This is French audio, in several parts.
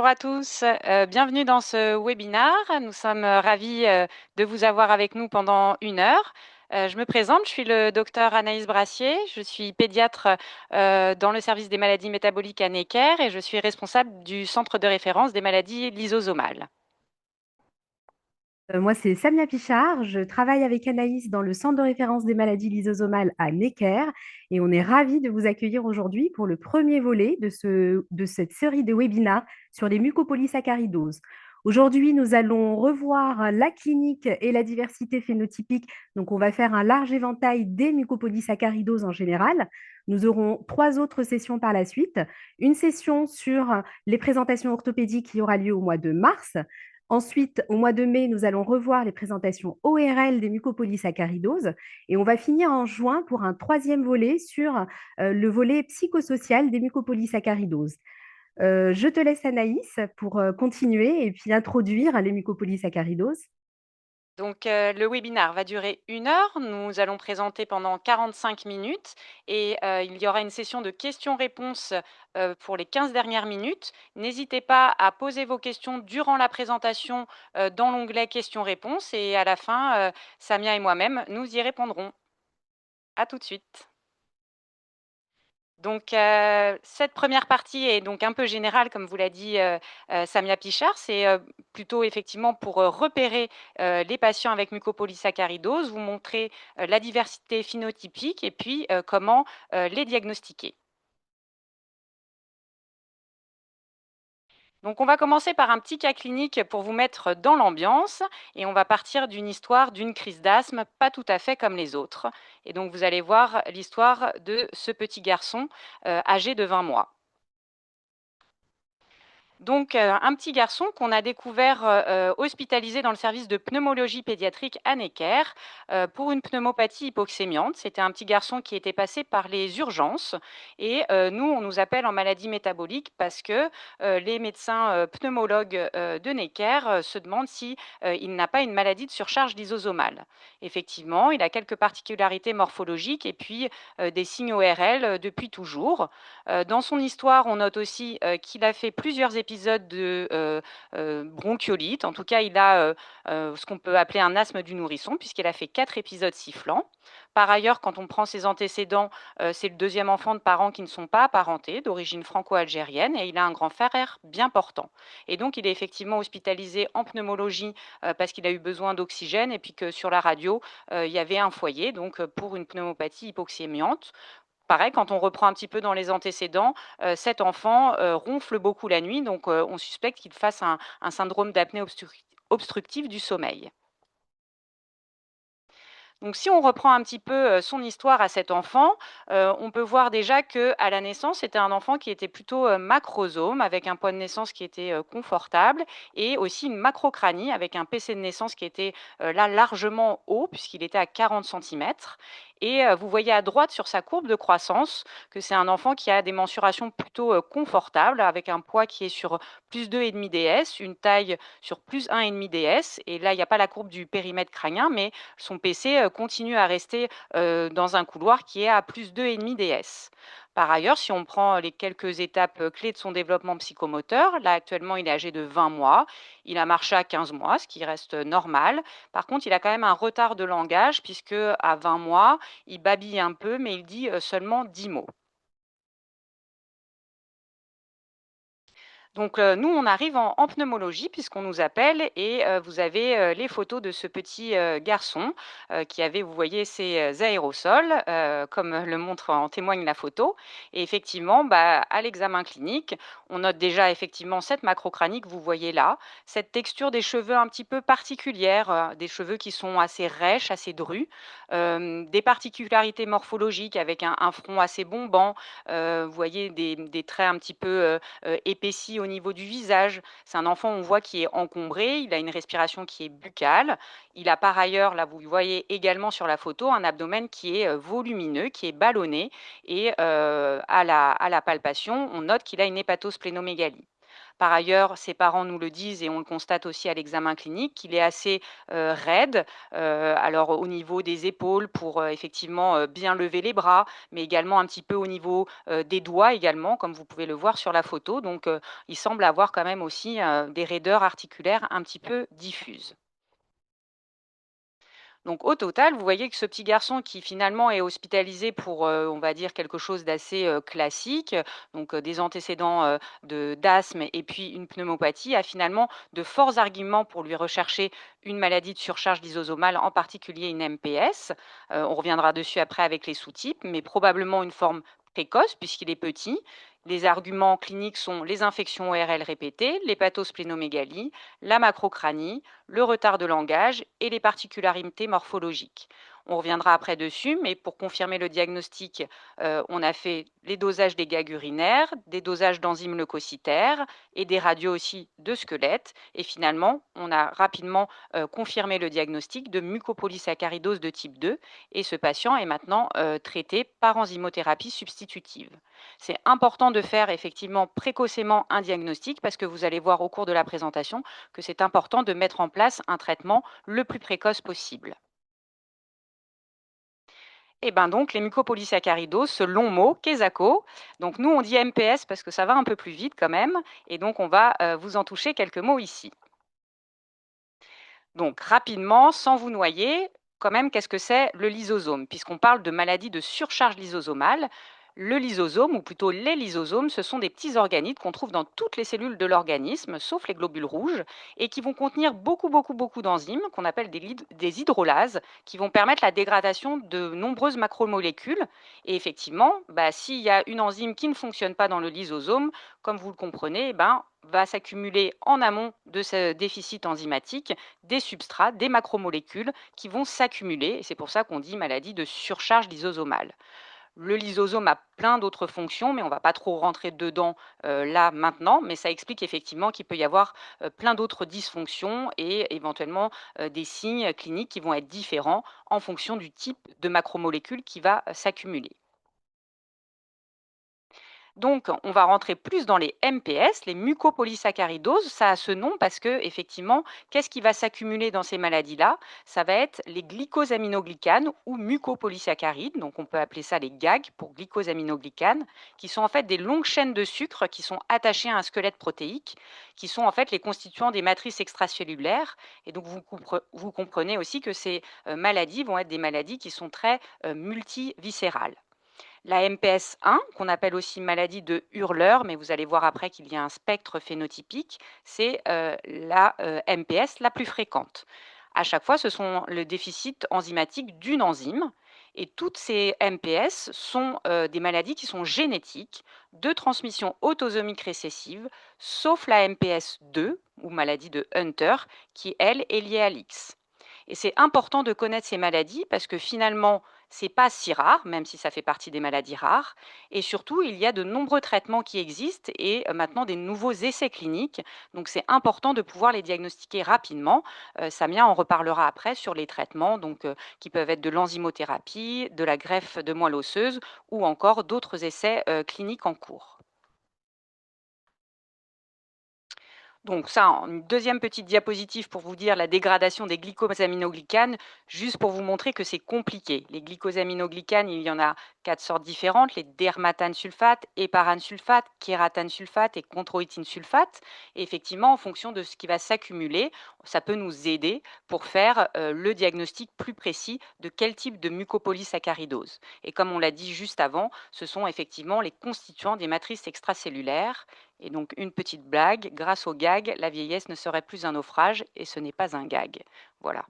Bonjour à tous, bienvenue dans ce webinaire. Nous sommes ravis de vous avoir avec nous pendant 1 heure. Je me présente, je suis le docteur Anaïs Brassier, je suis pédiatre dans le service des maladies métaboliques à Necker et je suis responsable du centre de référence des maladies lysosomales. Moi, c'est Samia Pichard. Je travaille avec Anaïs dans le centre de référence des maladies lysosomales à Necker et on est ravis de vous accueillir aujourd'hui pour le premier volet de cette série de webinaires sur les mucopolysaccharidoses. Aujourd'hui, nous allons revoir la clinique et la diversité phénotypique. Donc, on va faire un large éventail des mucopolysaccharidoses en général. Nous aurons 3 autres sessions par la suite. Une session sur les présentations orthopédiques qui aura lieu au mois de mars. Ensuite, au mois de mai, nous allons revoir les présentations ORL des mucopolysaccharidoses et on va finir en juin pour un 3e volet sur le volet psychosocial des mucopolysaccharidoses. Je te laisse Anaïs pour continuer et puis introduire les mucopolysaccharidoses. Donc, le webinaire va durer 1 heure. Nous allons présenter pendant 45 minutes et il y aura une session de questions-réponses pour les 15 dernières minutes. N'hésitez pas à poser vos questions durant la présentation dans l'onglet questions-réponses et à la fin, Samia et moi-même, nous y répondrons. À tout de suite. Donc, cette première partie est donc un peu générale, comme vous l'a dit Samia Pichard. C'est plutôt effectivement pour repérer les patients avec mucopolysaccharidose, vous montrer la diversité phénotypique et puis comment les diagnostiquer. Donc, on va commencer par un petit cas clinique pour vous mettre dans l'ambiance et on va partir d'une histoire d'une crise d'asthme pas tout à fait comme les autres. Et donc, vous allez voir l'histoire de ce petit garçon âgé de 20 mois. Donc, un petit garçon qu'on a découvert hospitalisé dans le service de pneumologie pédiatrique à Necker pour une pneumopathie hypoxémiante. C'était un petit garçon qui était passé par les urgences et nous, on nous appelle en maladie métabolique parce que les médecins pneumologues de Necker se demandent si il n'a pas une maladie de surcharge lysosomale. Effectivement, il a quelques particularités morphologiques et puis des signes ORL depuis toujours. Dans son histoire, on note aussi qu'il a fait plusieurs épisodes de bronchiolite. En tout cas, il a ce qu'on peut appeler un asthme du nourrisson, puisqu'il a fait 4 épisodes sifflants. Par ailleurs, quand on prend ses antécédents, c'est le 2e enfant de parents qui ne sont pas apparentés, d'origine franco-algérienne, et il a un grand frère bien portant. Et donc, il est effectivement hospitalisé en pneumologie parce qu'il a eu besoin d'oxygène, et puis que sur la radio, il y avait un foyer, donc pour une pneumopathie hypoxémiante. Pareil, quand on reprend un petit peu dans les antécédents, cet enfant ronfle beaucoup la nuit, donc on suspecte qu'il fasse un syndrome d'apnée obstructive du sommeil. Donc si on reprend un petit peu son histoire à cet enfant, on peut voir déjà qu'à la naissance, c'était un enfant qui était plutôt macrosome, avec un poids de naissance qui était confortable, et aussi une macrocranie, avec un PC de naissance qui était là largement haut, puisqu'il était à 40 centimètres. Et vous voyez à droite sur sa courbe de croissance que c'est un enfant qui a des mensurations plutôt confortables, avec un poids qui est sur plus 2,5 DS, une taille sur plus 1,5 DS. Et là, il n'y a pas la courbe du périmètre crânien, mais son PC continue à rester dans un couloir qui est à plus 2,5 DS. Par ailleurs, si on prend les quelques étapes clés de son développement psychomoteur, là actuellement il est âgé de 20 mois, il a marché à 15 mois, ce qui reste normal. Par contre, il a quand même un retard de langage puisque à 20 mois, il babille un peu, mais il dit seulement 10 mots. Donc, nous, on arrive en pneumologie puisqu'on nous appelle et vous avez les photos de ce petit garçon qui avait, vous voyez, ses aérosols, comme le montre, en témoigne la photo. Et effectivement, bah, à l'examen clinique, on note déjà effectivement cette macrocranie que vous voyez là, cette texture des cheveux un petit peu particulière, des cheveux qui sont assez rêches, assez drus, des particularités morphologiques avec un front assez bombant, vous voyez des traits un petit peu épaissi au niveau du visage. C'est un enfant, on voit, qui est encombré, il a une respiration qui est buccale. Il a par ailleurs, là vous voyez également sur la photo, un abdomen qui est volumineux, qui est ballonné et à la palpation, on note qu'il a une hépatosplénomégalie. Par ailleurs, ses parents nous le disent et on le constate aussi à l'examen clinique qu'il est assez, raide, alors au niveau des épaules pour, effectivement, bien lever les bras, mais également un petit peu au niveau, des doigts également, comme vous pouvez le voir sur la photo. Donc, il semble avoir quand même aussi, des raideurs articulaires un petit peu diffuses. Donc au total, vous voyez que ce petit garçon qui finalement est hospitalisé pour, on va dire quelque chose d'assez, classique, donc des antécédents, d'asthme et puis une pneumopathie, a finalement de forts arguments pour lui rechercher une maladie de surcharge lysosomale, en particulier une MPS. On reviendra dessus après avec les sous-types, mais probablement une forme précoce puisqu'il est petit. Les arguments cliniques sont les infections ORL répétées, l'hépatosplénomégalie, la macrocranie, le retard de langage et les particularités morphologiques. On reviendra après dessus, mais pour confirmer le diagnostic, on a fait les dosages des gags urinaires, des dosages d'enzymes leucocytaires et des radios aussi de squelette. Et finalement, on a rapidement confirmé le diagnostic de mucopolysaccharidose de type 2 et ce patient est maintenant traité par enzymothérapie substitutive. C'est important de faire effectivement précocement un diagnostic parce que vous allez voir au cours de la présentation que c'est important de mettre en place un traitement le plus précoce possible. Et ben donc les mucopolysaccharidoses, ce long mot, Quesaco. Donc nous on dit MPS parce que ça va un peu plus vite quand même, et donc on va vous en toucher quelques mots ici. Donc rapidement, sans vous noyer, quand même, qu'est-ce que c'est le lysosome? Puisqu'on parle de maladie de surcharge lysosomale, le lysosome, ou plutôt les lysosomes, ce sont des petits organites qu'on trouve dans toutes les cellules de l'organisme, sauf les globules rouges, et qui vont contenir beaucoup d'enzymes, qu'on appelle des hydrolases, qui vont permettre la dégradation de nombreuses macromolécules. Et effectivement, bah, s'il y a une enzyme qui ne fonctionne pas dans le lysosome, comme vous le comprenez, eh ben, va s'accumuler en amont de ce déficit enzymatique des substrats, des macromolécules qui vont s'accumuler. Et c'est pour ça qu'on dit maladie de surcharge lysosomale. Le lysosome a plein d'autres fonctions, mais on ne va pas trop rentrer dedans là maintenant. Mais ça explique effectivement qu'il peut y avoir plein d'autres dysfonctions et éventuellement des signes cliniques qui vont être différents en fonction du type de macromolécule qui va s'accumuler. Donc, on va rentrer plus dans les MPS, les mucopolysaccharidoses. Ça a ce nom parce que, effectivement, qu'est-ce qui va s'accumuler dans ces maladies-là? Ça va être les glycosaminoglycanes ou mucopolysaccharides. Donc, on peut appeler ça les GAG pour glycosaminoglycanes, qui sont en fait des longues chaînes de sucre qui sont attachées à un squelette protéique, qui sont en fait les constituants des matrices extracellulaires. Et donc, vous comprenez aussi que ces maladies vont être des maladies qui sont très multiviscérales. La MPS 1, qu'on appelle aussi maladie de Hurler, mais vous allez voir après qu'il y a un spectre phénotypique, c'est la MPS la plus fréquente. À chaque fois, ce sont le déficit enzymatique d'une enzyme. Et toutes ces MPS sont des maladies qui sont génétiques, de transmission autosomique récessive, sauf la MPS 2, ou maladie de Hunter, qui, elle, est liée à l'X. Et c'est important de connaître ces maladies parce que finalement, c'est pas si rare, même si ça fait partie des maladies rares. Et surtout, il y a de nombreux traitements qui existent et maintenant des nouveaux essais cliniques. Donc, c'est important de pouvoir les diagnostiquer rapidement. Samia en reparlera après sur les traitements donc, qui peuvent être de l'enzymothérapie, de la greffe de moelle osseuse ou encore d'autres essais cliniques en cours. Donc ça, une deuxième petite diapositive pour vous dire la dégradation des glycosaminoglycanes, juste pour vous montrer que c'est compliqué. Les glycosaminoglycanes, il y en a 4 sortes différentes, les dermatane sulfate, héparane sulfate, kératane sulfate et chondroïtine sulfate. Et effectivement, en fonction de ce qui va s'accumuler, ça peut nous aider pour faire le diagnostic plus précis de quel type de mucopolysaccharidose. Et comme on l'a dit juste avant, ce sont effectivement les constituants des matrices extracellulaires. Et donc, une petite blague, grâce au gag, la vieillesse ne serait plus un naufrage et ce n'est pas un gag. Voilà.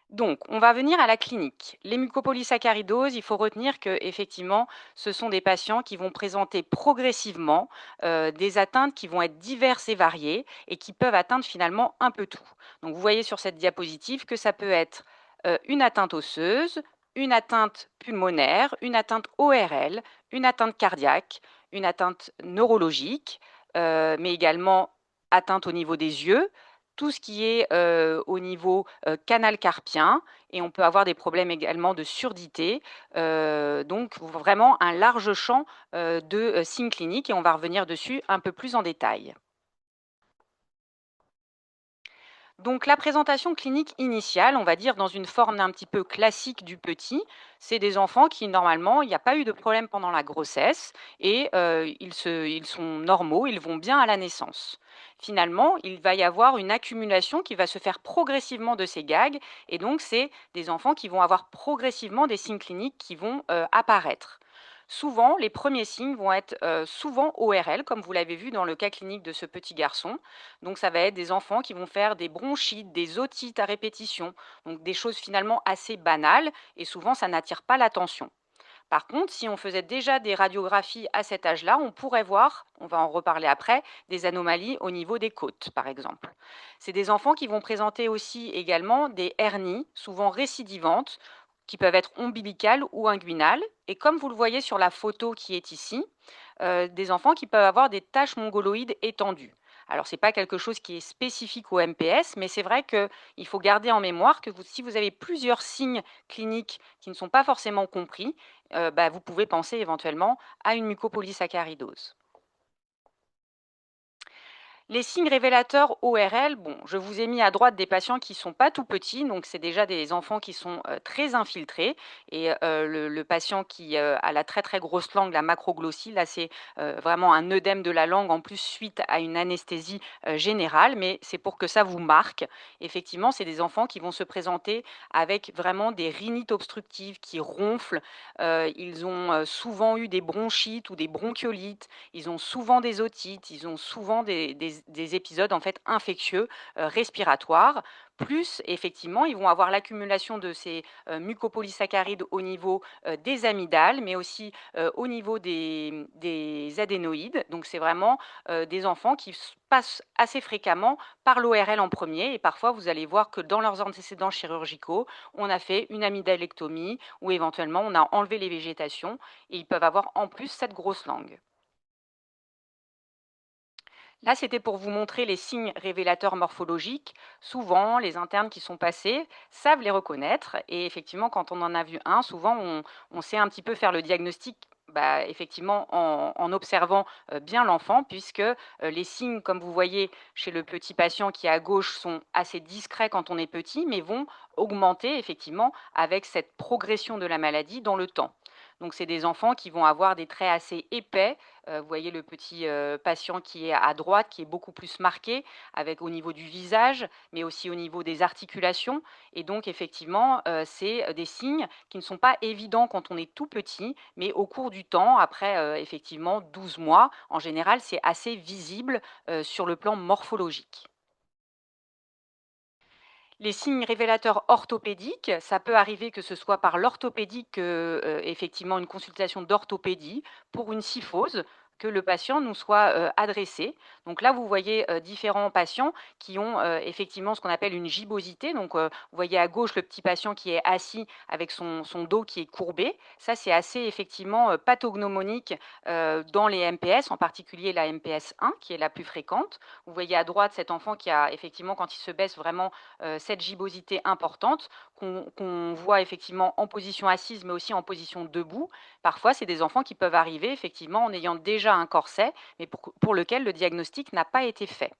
Donc, on va venir à la clinique. Les mucopolysaccharidoses, il faut retenir que effectivement, ce sont des patients qui vont présenter progressivement des atteintes qui vont être diverses et variées et qui peuvent atteindre finalement un peu tout. Donc, vous voyez sur cette diapositive que ça peut être une atteinte osseuse, une atteinte pulmonaire, une atteinte ORL, une atteinte cardiaque, une atteinte neurologique, mais également atteinte au niveau des yeux, tout ce qui est, au niveau, canal carpien, et on peut avoir des problèmes également de surdité, donc vraiment un large champ, de, signes cliniques, et on va revenir dessus un peu plus en détail. Donc la présentation clinique initiale, on va dire dans une forme un petit peu classique du petit, c'est des enfants qui normalement, il n'y a pas eu de problème pendant la grossesse, et ils sont normaux, ils vont bien à la naissance. Finalement, il va y avoir une accumulation qui va se faire progressivement de ces gags, et donc c'est des enfants qui vont avoir progressivement des signes cliniques qui vont, apparaître. Souvent, les premiers signes vont être, souvent ORL, comme vous l'avez vu dans le cas clinique de ce petit garçon. Donc ça va être des enfants qui vont faire des bronchites, des otites à répétition, donc des choses finalement assez banales, et souvent ça n'attire pas l'attention. Par contre, si on faisait déjà des radiographies à cet âge-là, on pourrait voir, on va en reparler après, des anomalies au niveau des côtes, par exemple. C'est des enfants qui vont présenter aussi également des hernies, souvent récidivantes, qui peuvent être ombilicales ou inguinales. Et comme vous le voyez sur la photo qui est ici, des enfants qui peuvent avoir des taches mongoloïdes étendues. Alors, ce n'est pas quelque chose qui est spécifique au MPS, mais c'est vrai qu'il faut garder en mémoire que si vous avez plusieurs signes cliniques qui ne sont pas forcément compris, bah, vous pouvez penser éventuellement à une mucopolysaccharidose. Les signes révélateurs ORL, bon, je vous ai mis à droite des patients qui sont pas tout petits, donc c'est déjà des enfants qui sont très infiltrés. Et le patient qui a la très très grosse langue, la macroglossie, là c'est vraiment un œdème de la langue en plus suite à une anesthésie générale, mais c'est pour que ça vous marque. Effectivement, c'est des enfants qui vont se présenter avec vraiment des rhinites obstructives qui ronflent. Ils ont souvent eu des bronchites ou des bronchiolites. Ils ont souvent des otites, ils ont souvent des épisodes en fait infectieux, respiratoires. Plus effectivement, ils vont avoir l'accumulation de ces, mucopolysaccharides au niveau, des amygdales, mais aussi, au niveau des adénoïdes. Donc c'est vraiment, des enfants qui passent assez fréquemment par l'ORL en premier, et parfois vous allez voir que dans leurs antécédents chirurgicaux, on a fait une amygdalectomie ou éventuellement on a enlevé les végétations, et ils peuvent avoir en plus cette grosse langue. Là, c'était pour vous montrer les signes révélateurs morphologiques. Souvent, les internes qui sont passés savent les reconnaître, et effectivement, quand on en a vu un, souvent on sait un petit peu faire le diagnostic, bah, effectivement en observant bien l'enfant, puisque les signes, comme vous voyez chez le petit patient qui est à gauche, sont assez discrets quand on est petit, mais vont augmenter effectivement avec cette progression de la maladie dans le temps. Donc, c'est des enfants qui vont avoir des traits assez épais. Vous voyez le petit, patient qui est à droite, qui est beaucoup plus marqué, avec au niveau du visage, mais aussi au niveau des articulations, et donc effectivement, c'est, des signes qui ne sont pas évidents quand on est tout petit, mais au cours du temps, après, effectivement 12 mois, en général, c'est assez visible, sur le plan morphologique. Les signes révélateurs orthopédiques, ça peut arriver que ce soit par l'orthopédie que, effectivement une consultation d'orthopédie pour une kyphose, que le patient nous soit, adressé. Donc là, vous voyez, différents patients qui ont, effectivement ce qu'on appelle une gibbosité. Donc, vous voyez à gauche le petit patient qui est assis avec son dos qui est courbé. Ça, c'est assez effectivement, pathognomonique, dans les MPS, en particulier la MPS 1 qui est la plus fréquente. Vous voyez à droite cet enfant qui a effectivement, quand il se baisse, vraiment cette gibbosité importante qu'on voit effectivement en position assise, mais aussi en position debout. Parfois, c'est des enfants qui peuvent arriver effectivement en ayant déjà un corset, mais pour lequel le diagnostic n'a pas été fait.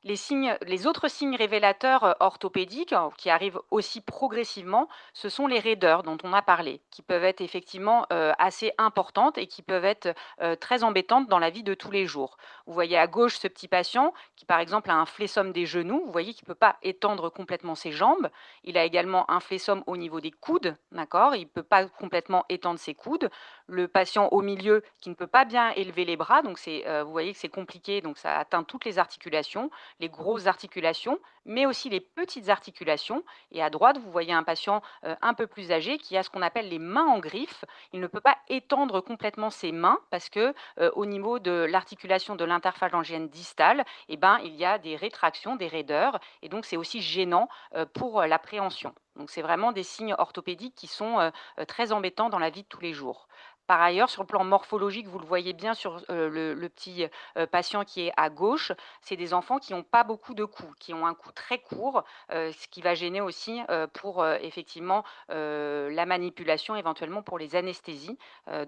Les autres signes révélateurs, orthopédiques, qui arrivent aussi progressivement, ce sont les raideurs dont on a parlé, qui peuvent être effectivement, assez importantes et qui peuvent être, très embêtantes dans la vie de tous les jours. Vous voyez à gauche ce petit patient qui, par exemple, a un flessum des genoux. Vous voyez qu'il ne peut pas étendre complètement ses jambes. Il a également un flessum au niveau des coudes, d'accord? Il ne peut pas complètement étendre ses coudes. Le patient au milieu qui ne peut pas bien élever les bras, donc vous voyez que c'est compliqué, donc ça atteint toutes les articulations, les grosses articulations, mais aussi les petites articulations. Et à droite, vous voyez un patient un peu plus âgé qui a ce qu'on appelle les mains en griffe. Il ne peut pas étendre complètement ses mains parce que au niveau de l'articulation de l'interphalangienne distale, eh ben, il y a des rétractions, des raideurs, et donc c'est aussi gênant pour l'appréhension. Donc c'est vraiment des signes orthopédiques qui sont très embêtants dans la vie de tous les jours. Par ailleurs, sur le plan morphologique, vous le voyez bien sur le petit patient qui est à gauche, c'est des enfants qui n'ont pas beaucoup de cou, qui ont un cou très court, ce qui va gêner aussi pour effectivement la manipulation, éventuellement pour les anesthésies.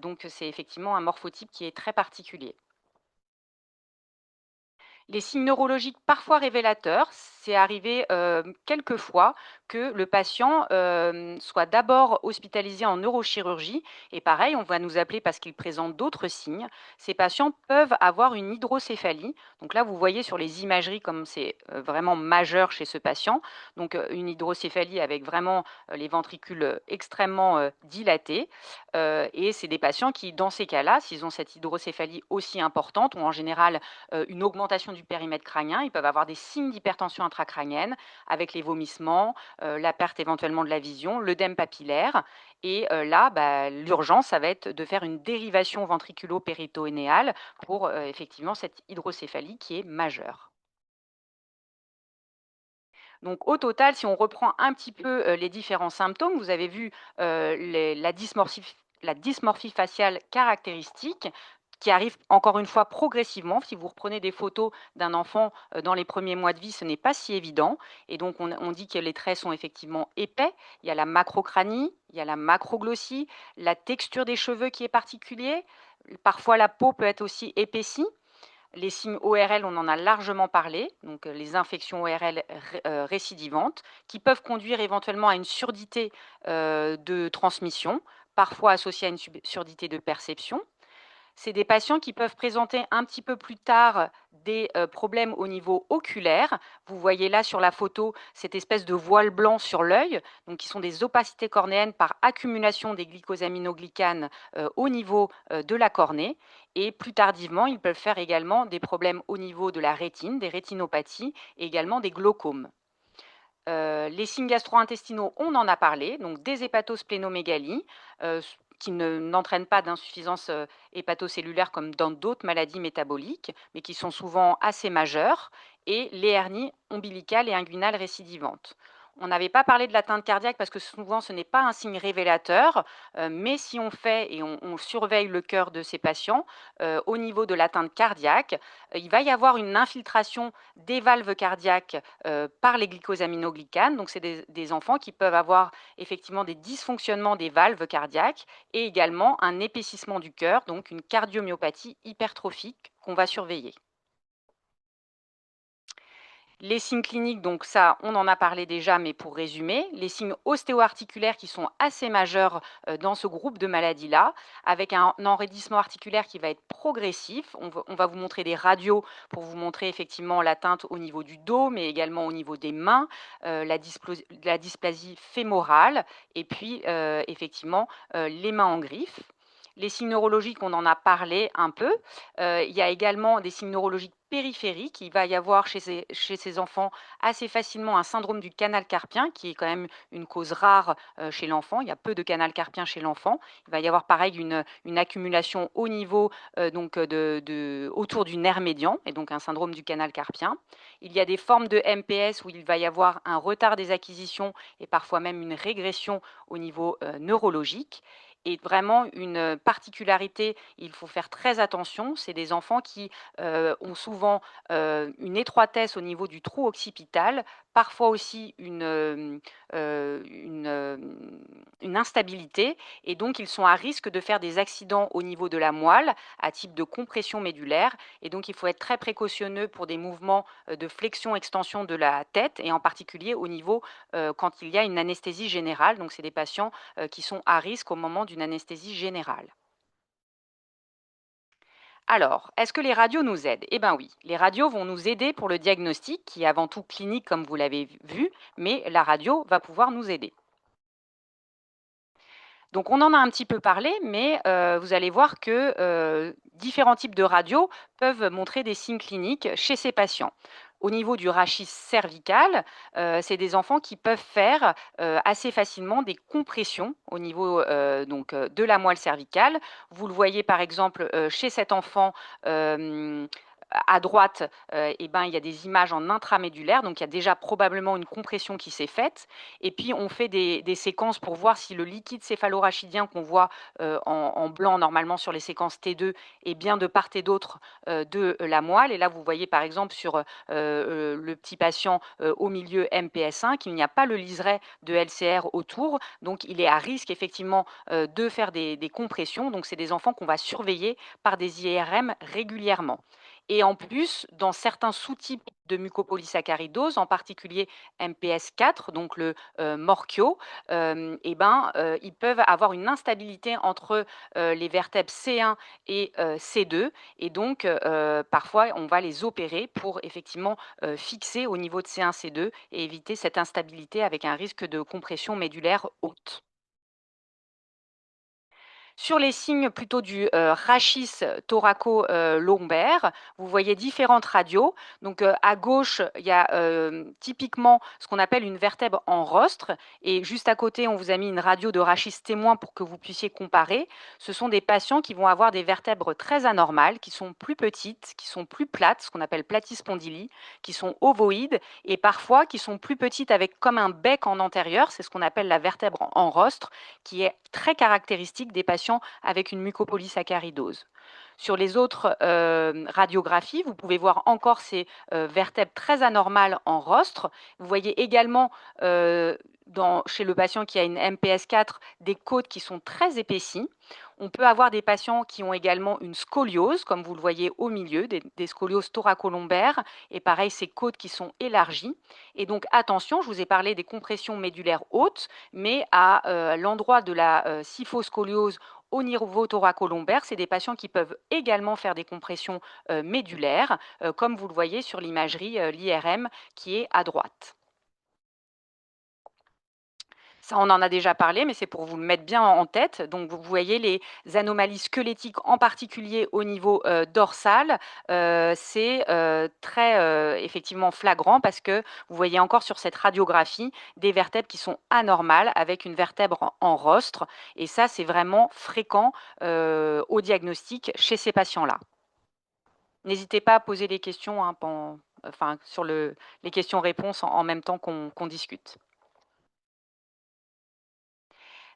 Donc c'est effectivement un morphotype qui est très particulier. Les signes neurologiques parfois révélateurs, c'est arrivé, quelques fois que le patient, soit d'abord hospitalisé en neurochirurgie et pareil, on va nous appeler parce qu'il présente d'autres signes. Ces patients peuvent avoir une hydrocéphalie. Donc là, vous voyez sur les imageries comme c'est, vraiment majeur chez ce patient. Donc, une hydrocéphalie avec vraiment, les ventricules, extrêmement, dilatés, et c'est des patients qui, dans ces cas-là, s'ils ont cette hydrocéphalie aussi importante, ont en général une augmentation du périmètre crânien. Ils peuvent avoir des signes d'hypertension intracrânienne avec les vomissements, la perte éventuellement de la vision, l'œdème papillaire. Et là, bah, l'urgence, ça va être de faire une dérivation ventriculo-péritonéale pour effectivement cette hydrocéphalie qui est majeure. Donc au total, si on reprend un petit peu les différents symptômes, vous avez vu la dysmorphie faciale caractéristique qui arrive encore une fois progressivement. Si vous reprenez des photos d'un enfant dans les premiers mois de vie, ce n'est pas si évident. Et donc on dit que les traits sont effectivement épais. Il y a la macrocranie, il y a la macroglossie, la texture des cheveux qui est particulier. Parfois la peau peut être aussi épaissie. Les signes ORL, on en a largement parlé, donc les infections ORL récidivantes, qui peuvent conduire éventuellement à une surdité de transmission, parfois associée à une surdité de perception. C'est des patients qui peuvent présenter un petit peu plus tard des problèmes au niveau oculaire. Vous voyez là sur la photo cette espèce de voile blanc sur l'œil, donc qui sont des opacités cornéennes par accumulation des glycosaminoglycanes au niveau de la cornée. Et plus tardivement, ils peuvent faire également des problèmes au niveau de la rétine, des rétinopathies et également des glaucomes. Les signes gastro-intestinaux, on en a parlé, donc des hépatosplénomégalies, qui n'entraînent pas d'insuffisance hépatocellulaire comme dans d'autres maladies métaboliques, mais qui sont souvent assez majeures, et les hernies ombilicales et inguinales récidivantes. On n'avait pas parlé de l'atteinte cardiaque parce que souvent ce n'est pas un signe révélateur, mais si on fait et on surveille le cœur de ces patients, au niveau de l'atteinte cardiaque, il va y avoir une infiltration des valves cardiaques par les glycosaminoglycanes. Donc, c'est des enfants qui peuvent avoir effectivement des dysfonctionnements des valves cardiaques et également un épaississement du cœur, donc une cardiomyopathie hypertrophique qu'on va surveiller. Les signes cliniques, donc ça, on en a parlé déjà, mais pour résumer, les signes ostéo-articulaires qui sont assez majeurs dans ce groupe de maladies-là, avec un enraidissement articulaire qui va être progressif. On va vous montrer des radios pour vous montrer effectivement l'atteinte au niveau du dos, mais également au niveau des mains, la dysplasie fémorale, et puis effectivement les mains en griffe. Les signes neurologiques, on en a parlé un peu. Il y a également des signes neurologiques périphériques. Il va y avoir chez ces enfants assez facilement un syndrome du canal carpien, qui est quand même une cause rare chez l'enfant. Il y a peu de canal carpien chez l'enfant. Il va y avoir pareil une accumulation au niveau autour du nerf médian, et donc un syndrome du canal carpien. Il y a des formes de MPS où il va y avoir un retard des acquisitions et parfois même une régression au niveau neurologique. Et vraiment une particularité, il faut faire très attention, c'est des enfants qui ont souvent une étroitesse au niveau du trou occipital, parfois aussi une instabilité, et donc ils sont à risque de faire des accidents au niveau de la moelle à type de compression médulaire, et donc il faut être très précautionneux pour des mouvements de flexion-extension de la tête, et en particulier au niveau quand il y a une anesthésie générale, donc c'est des patients qui sont à risque au moment d'une anesthésie générale. Alors, est-ce que les radios nous aident? Eh bien oui, les radios vont nous aider pour le diagnostic, qui est avant tout clinique comme vous l'avez vu, mais la radio va pouvoir nous aider. Donc on en a un petit peu parlé, mais vous allez voir que différents types de radios peuvent montrer des signes cliniques chez ces patients. Au niveau du rachis cervical, c'est des enfants qui peuvent faire assez facilement des compressions au niveau de la moelle cervicale. Vous le voyez par exemple chez cet enfant À droite, et ben, il y a des images en intramédullaire, donc il y a déjà probablement une compression qui s'est faite. Et puis on fait des séquences pour voir si le liquide céphalorachidien qu'on voit, en blanc normalement sur les séquences T2 est bien de part et d'autre, de la moelle. Et là, vous voyez par exemple sur, le petit patient, au milieu MPS1 qu'il n'y a pas le liseré de LCR autour, donc il est à risque effectivement, de faire des compressions. Donc c'est des enfants qu'on va surveiller par des IRM régulièrement. Et en plus, dans certains sous-types de mucopolysaccharidose, en particulier MPS4, donc le morchio, et ben, ils peuvent avoir une instabilité entre les vertèbres C1 et C2. Et donc, parfois, on va les opérer pour effectivement fixer au niveau de C1, C2 et éviter cette instabilité avec un risque de compression médulaire haute. Sur les signes plutôt du, rachis thoraco-lombaire, vous voyez différentes radios. Donc, à gauche, il y a, typiquement ce qu'on appelle une vertèbre en rostre et juste à côté, on vous a mis une radio de rachis témoin pour que vous puissiez comparer. Ce sont des patients qui vont avoir des vertèbres très anormales, qui sont plus petites, qui sont plus plates, ce qu'on appelle platyspondylie, qui sont ovoïdes et parfois qui sont plus petites avec comme un bec en antérieur, c'est ce qu'on appelle la vertèbre en rostre, qui est très caractéristique des patients avec une mucopolysaccharidose. Sur les autres radiographies, vous pouvez voir encore ces vertèbres très anormales en rostre. Vous voyez également chez le patient qui a une MPS4 des côtes qui sont très épaissies. On peut avoir des patients qui ont également une scoliose, comme vous le voyez au milieu, des scolioses thoracolombaires, et pareil, ces côtes qui sont élargies. Et donc attention, je vous ai parlé des compressions médulaires hautes, mais à l'endroit de la kyphoscoliose au niveau thoracolombaire, c'est des patients qui peuvent également faire des compressions médulaires, comme vous le voyez sur l'imagerie, l'IRM qui est à droite. Ça, on en a déjà parlé, mais c'est pour vous le mettre bien en tête. Donc, vous voyez les anomalies squelettiques, en particulier au niveau dorsal. C'est très effectivement flagrant parce que vous voyez encore sur cette radiographie des vertèbres qui sont anormales avec une vertèbre en rostre. Et ça, c'est vraiment fréquent au diagnostic chez ces patients-là. N'hésitez pas à poser des questions hein, enfin, sur les questions-réponses en même temps qu'on discute.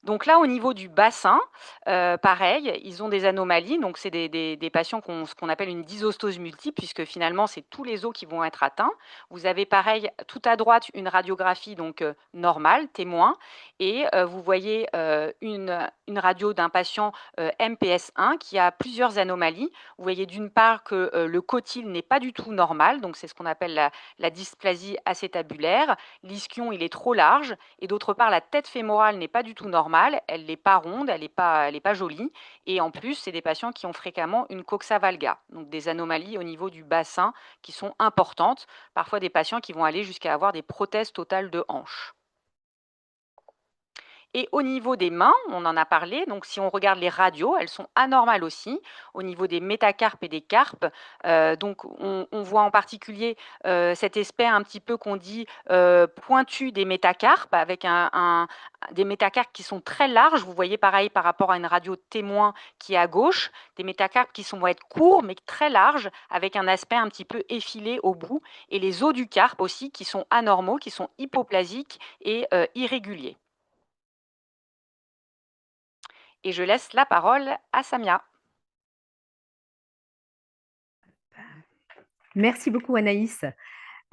Donc là, au niveau du bassin, pareil, ils ont des anomalies. Donc c'est des patients qui ont ce qu'on appelle une dysostose multiple, puisque finalement, c'est tous les os qui vont être atteints. Vous avez pareil, tout à droite, une radiographie donc normale, témoin, et vous voyez une radio d'un patient MPS1 qui a plusieurs anomalies. Vous voyez d'une part que le cotyle n'est pas du tout normal, donc c'est ce qu'on appelle la dysplasie acétabulaire. L'ischion, il est trop large, et d'autre part, la tête fémorale n'est pas du tout normale, elle n'est pas ronde, elle est pas jolie. Et en plus, c'est des patients qui ont fréquemment une coxa valga, donc des anomalies au niveau du bassin qui sont importantes. Parfois des patients qui vont aller jusqu'à avoir des prothèses totales de hanches. Et au niveau des mains, on en a parlé, donc si on regarde les radios, elles sont anormales aussi, au niveau des métacarpes et des carpes. Donc on voit en particulier cet aspect un petit peu qu'on dit pointu des métacarpes, avec des métacarpes qui sont très larges. Vous voyez pareil par rapport à une radio témoin qui est à gauche, des métacarpes qui vont être courts mais très larges, avec un aspect un petit peu effilé au bout. Et les os du carpe aussi qui sont anormaux, qui sont hypoplasiques et irréguliers. Et je laisse la parole à Samia. Merci beaucoup Anaïs.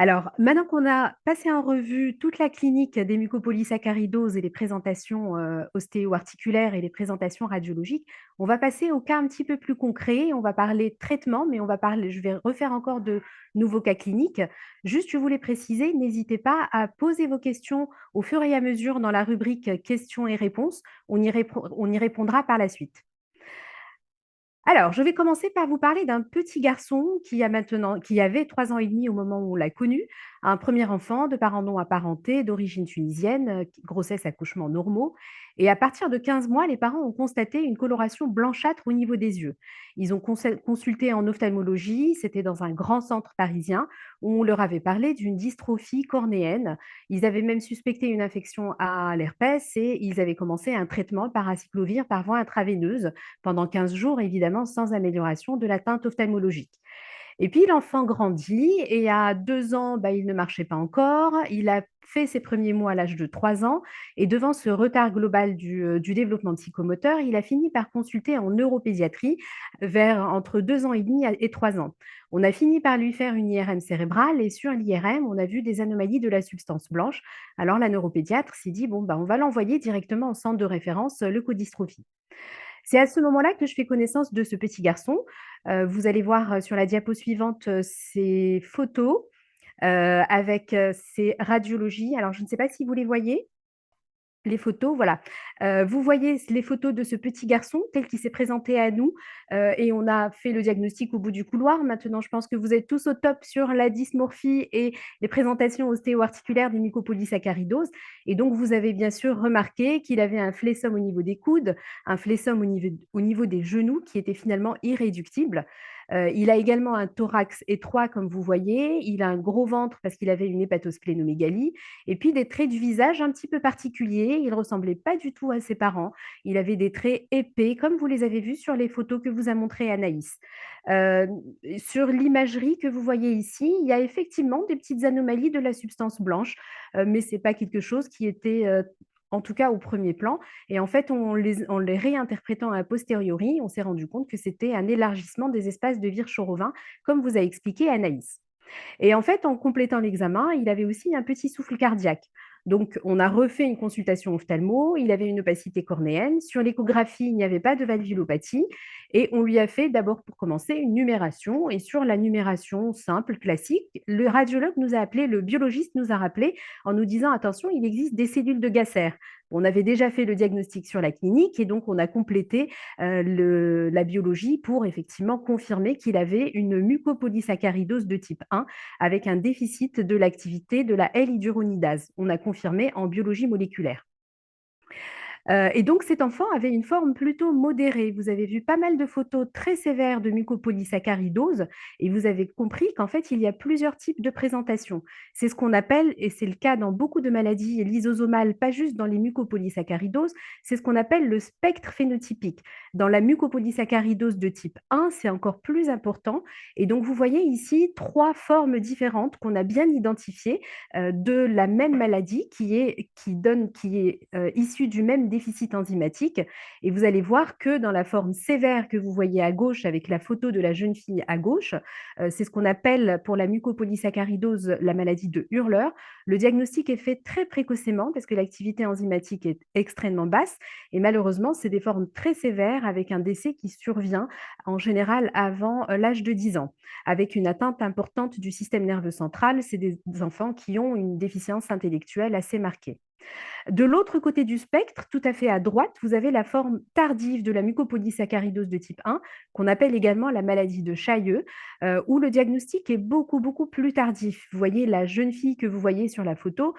Alors, maintenant qu'on a passé en revue toute la clinique des mucopolysaccharidoses et les présentations ostéo-articulaires et les présentations radiologiques, on va passer au cas un petit peu plus concret. On va parler de traitement, mais je vais refaire encore de nouveaux cas cliniques. Juste, je voulais préciser, n'hésitez pas à poser vos questions au fur et à mesure dans la rubrique questions et réponses. On y répondra par la suite. Alors, je vais commencer par vous parler d'un petit garçon qui avait 3 ans et demi au moment où on l'a connu, un premier enfant de parents non apparentés, d'origine tunisienne, grossesse, accouchement normaux. Et à partir de 15 mois, les parents ont constaté une coloration blanchâtre au niveau des yeux. Ils ont consulté en ophtalmologie, c'était dans un grand centre parisien où on leur avait parlé d'une dystrophie cornéenne. Ils avaient même suspecté une infection à l'herpès et ils avaient commencé un traitement par acyclovir par voie intraveineuse pendant 15 jours, évidemment sans amélioration de l'atteinte ophtalmologique. Et puis l'enfant grandit et à 2 ans, bah, il ne marchait pas encore. Il a fait ses premiers mots à l'âge de 3 ans et devant ce retard global du développement psychomoteur, il a fini par consulter en neuropédiatrie vers entre 2 ans et demi et 3 ans. On a fini par lui faire une IRM cérébrale et sur l'IRM, on a vu des anomalies de la substance blanche. Alors la neuropédiatre s'est dit: «Bon, bah, on va l'envoyer directement au centre de référence, leucodystrophie». C'est à ce moment-là que je fais connaissance de ce petit garçon. Vous allez voir, sur la diapo suivante, ses photos, avec, ses radiologies. Alors je ne sais pas si vous les voyez? Les photos, voilà. Vous voyez les photos de ce petit garçon tel qu'il s'est présenté à nous, et on a fait le diagnostic au bout du couloir. Maintenant, je pense que vous êtes tous au top sur la dysmorphie et les présentations ostéo-articulaires des mucopolysaccharidoses et donc vous avez bien sûr remarqué qu'il avait un flessum au niveau des coudes, un flessum au niveau des genoux qui était finalement irréductible. Il a également un thorax étroit comme vous voyez, il a un gros ventre parce qu'il avait une hépatosplénomégalie et puis des traits du visage un petit peu particuliers. Il ressemblait pas du tout à ses parents. Il avait des traits épais, comme vous les avez vus sur les photos que vous a montrées Anaïs. Heu, sur l'imagerie que vous voyez ici, il y a effectivement des petites anomalies de la substance blanche, mais c'est pas quelque chose qui était, en tout cas au premier plan et en fait, en les réinterprétant a posteriori, on s'est rendu compte que c'était un élargissement des espaces de Virchow-Robin, comme vous a expliqué Anaïs. Et en fait, en complétant l'examen, il avait aussi un petit souffle cardiaque. Donc, on a refait une consultation ophtalmo, il avait une opacité cornéenne. Sur l'échographie, il n'y avait pas de valvulopathie et on lui a fait d'abord pour commencer une numération et sur la numération simple, classique, le radiologue nous a appelé, le biologiste nous a rappelé en nous disant: «Attention, il existe des cellules de Gasser». On avait déjà fait le diagnostic sur la clinique et donc on a complété la biologie pour effectivement confirmer qu'il avait une mucopolysaccharidose de type 1 avec un déficit de l'activité de la L-hyaluronidase. On a confirmé en biologie moléculaire. Et donc cet enfant avait une forme plutôt modérée. Vous avez vu pas mal de photos très sévères de mucopolysaccharidose et vous avez compris qu'en fait, il y a plusieurs types de présentation. C'est ce qu'on appelle, et c'est le cas dans beaucoup de maladies lysosomales, pas juste dans les mucopolysaccharidoses, c'est ce qu'on appelle le spectre phénotypique. Dans la mucopolysaccharidose de type 1, c'est encore plus important et donc vous voyez ici 3 formes différentes qu'on a bien identifiées, de la même maladie qui est issue du même déficit enzymatique et vous allez voir que dans la forme sévère que vous voyez à gauche avec la photo de la jeune fille à gauche, c'est ce qu'on appelle pour la mucopolysaccharidose la maladie de Hurler. Le diagnostic est fait très précocement parce que l'activité enzymatique est extrêmement basse et malheureusement, c'est des formes très sévères avec un décès qui survient en général avant, l'âge de 10 ans, avec une atteinte importante du système nerveux central. C'est des enfants qui ont une déficience intellectuelle assez marquée. De l'autre côté du spectre, tout à fait à droite, vous avez la forme tardive de la mucopolysaccharidose de type 1, qu'on appelle également la maladie de Chailleux, où le diagnostic est beaucoup, beaucoup plus tardif. Vous voyez la jeune fille que vous voyez sur la photo,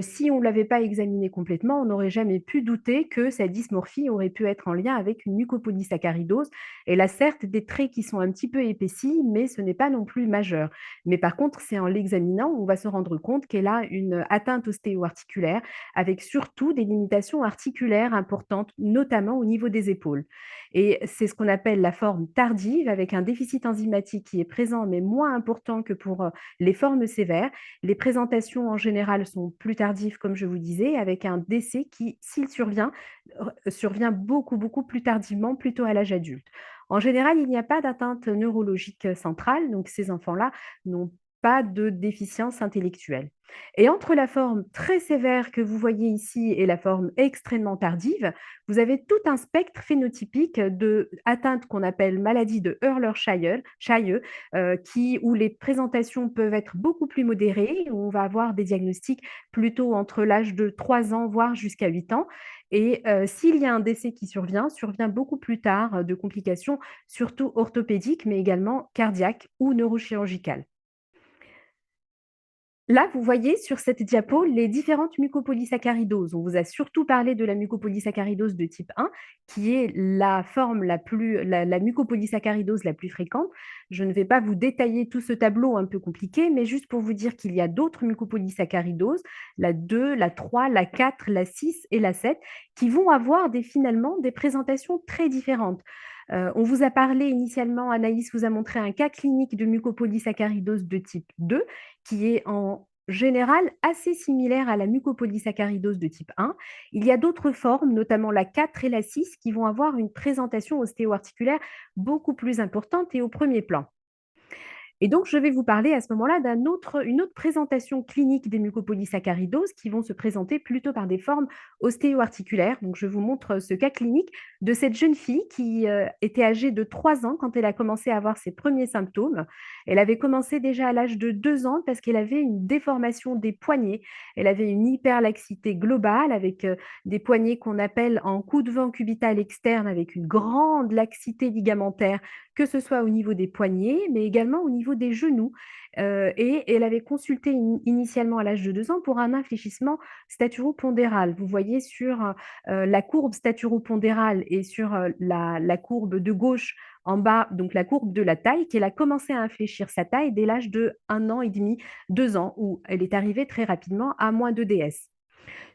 si on ne l'avait pas examinée complètement, on n'aurait jamais pu douter que sa dysmorphie aurait pu être en lien avec une mucopolysaccharidose. Elle a certes des traits qui sont un petit peu épaissis, mais ce n'est pas non plus majeur. Mais par contre, c'est en l'examinant, on va se rendre compte qu'elle a une atteinte ostéo-articulaire avec surtout des limitations articulaires importantes, notamment au niveau des épaules. Et c'est ce qu'on appelle la forme tardive, avec un déficit enzymatique qui est présent, mais moins important que pour les formes sévères. Les présentations en général sont plus tardives, comme je vous disais, avec un décès qui, s'il survient, survient beaucoup, beaucoup plus tardivement, plutôt à l'âge adulte. En général, il n'y a pas d'atteinte neurologique centrale, donc ces enfants-là n'ont pas de déficience intellectuelle. Et entre la forme très sévère que vous voyez ici et la forme extrêmement tardive, vous avez tout un spectre phénotypique de atteintes qu'on appelle maladie de Hurler-Chailleux, où les présentations peuvent être beaucoup plus modérées, où on va avoir des diagnostics plutôt entre l'âge de 3 ans, voire jusqu'à 8 ans. Et s'il y a un décès qui survient beaucoup plus tard, de complications, surtout orthopédiques, mais également cardiaques ou neurochirurgicales. Là, vous voyez sur cette diapo les différentes mucopolysaccharidoses. On vous a surtout parlé de la mucopolysaccharidose de type 1, qui est la forme la mucopolysaccharidose la plus fréquente. Je ne vais pas vous détailler tout ce tableau un peu compliqué, mais juste pour vous dire qu'il y a d'autres mucopolysaccharidoses, la 2, la 3, la 4, la 6 et la 7, qui vont avoir finalement des présentations très différentes. On vous a parlé initialement, Anaïs vous a montré un cas clinique de mucopolysaccharidose de type 2, qui est en général assez similaire à la mucopolysaccharidose de type 1. Il y a d'autres formes, notamment la 4 et la 6, qui vont avoir une présentation ostéo-articulaire beaucoup plus importante et au premier plan. Et donc, je vais vous parler à ce moment-là une autre présentation clinique des mucopolysaccharidoses qui vont se présenter plutôt par des formes ostéo-articulaires. Donc, je vous montre ce cas clinique de cette jeune fille qui était âgée de 3 ans quand elle a commencé à avoir ses premiers symptômes. Elle avait commencé déjà à l'âge de 2 ans parce qu'elle avait une déformation des poignets. Elle avait une hyperlaxité globale avec des poignets qu'on appelle en coup de vent cubital externe avec une grande laxité ligamentaire, que ce soit au niveau des poignets, mais également au niveau des genoux. Et elle avait consulté initialement à l'âge de 2 ans pour un infléchissement staturopondéral. Vous voyez sur la courbe staturopondérale et sur la courbe de gauche en bas, donc la courbe de la taille, qu'elle a commencé à infléchir sa taille dès l'âge de 1 an et demi, 2 ans, où elle est arrivée très rapidement à moins de DS.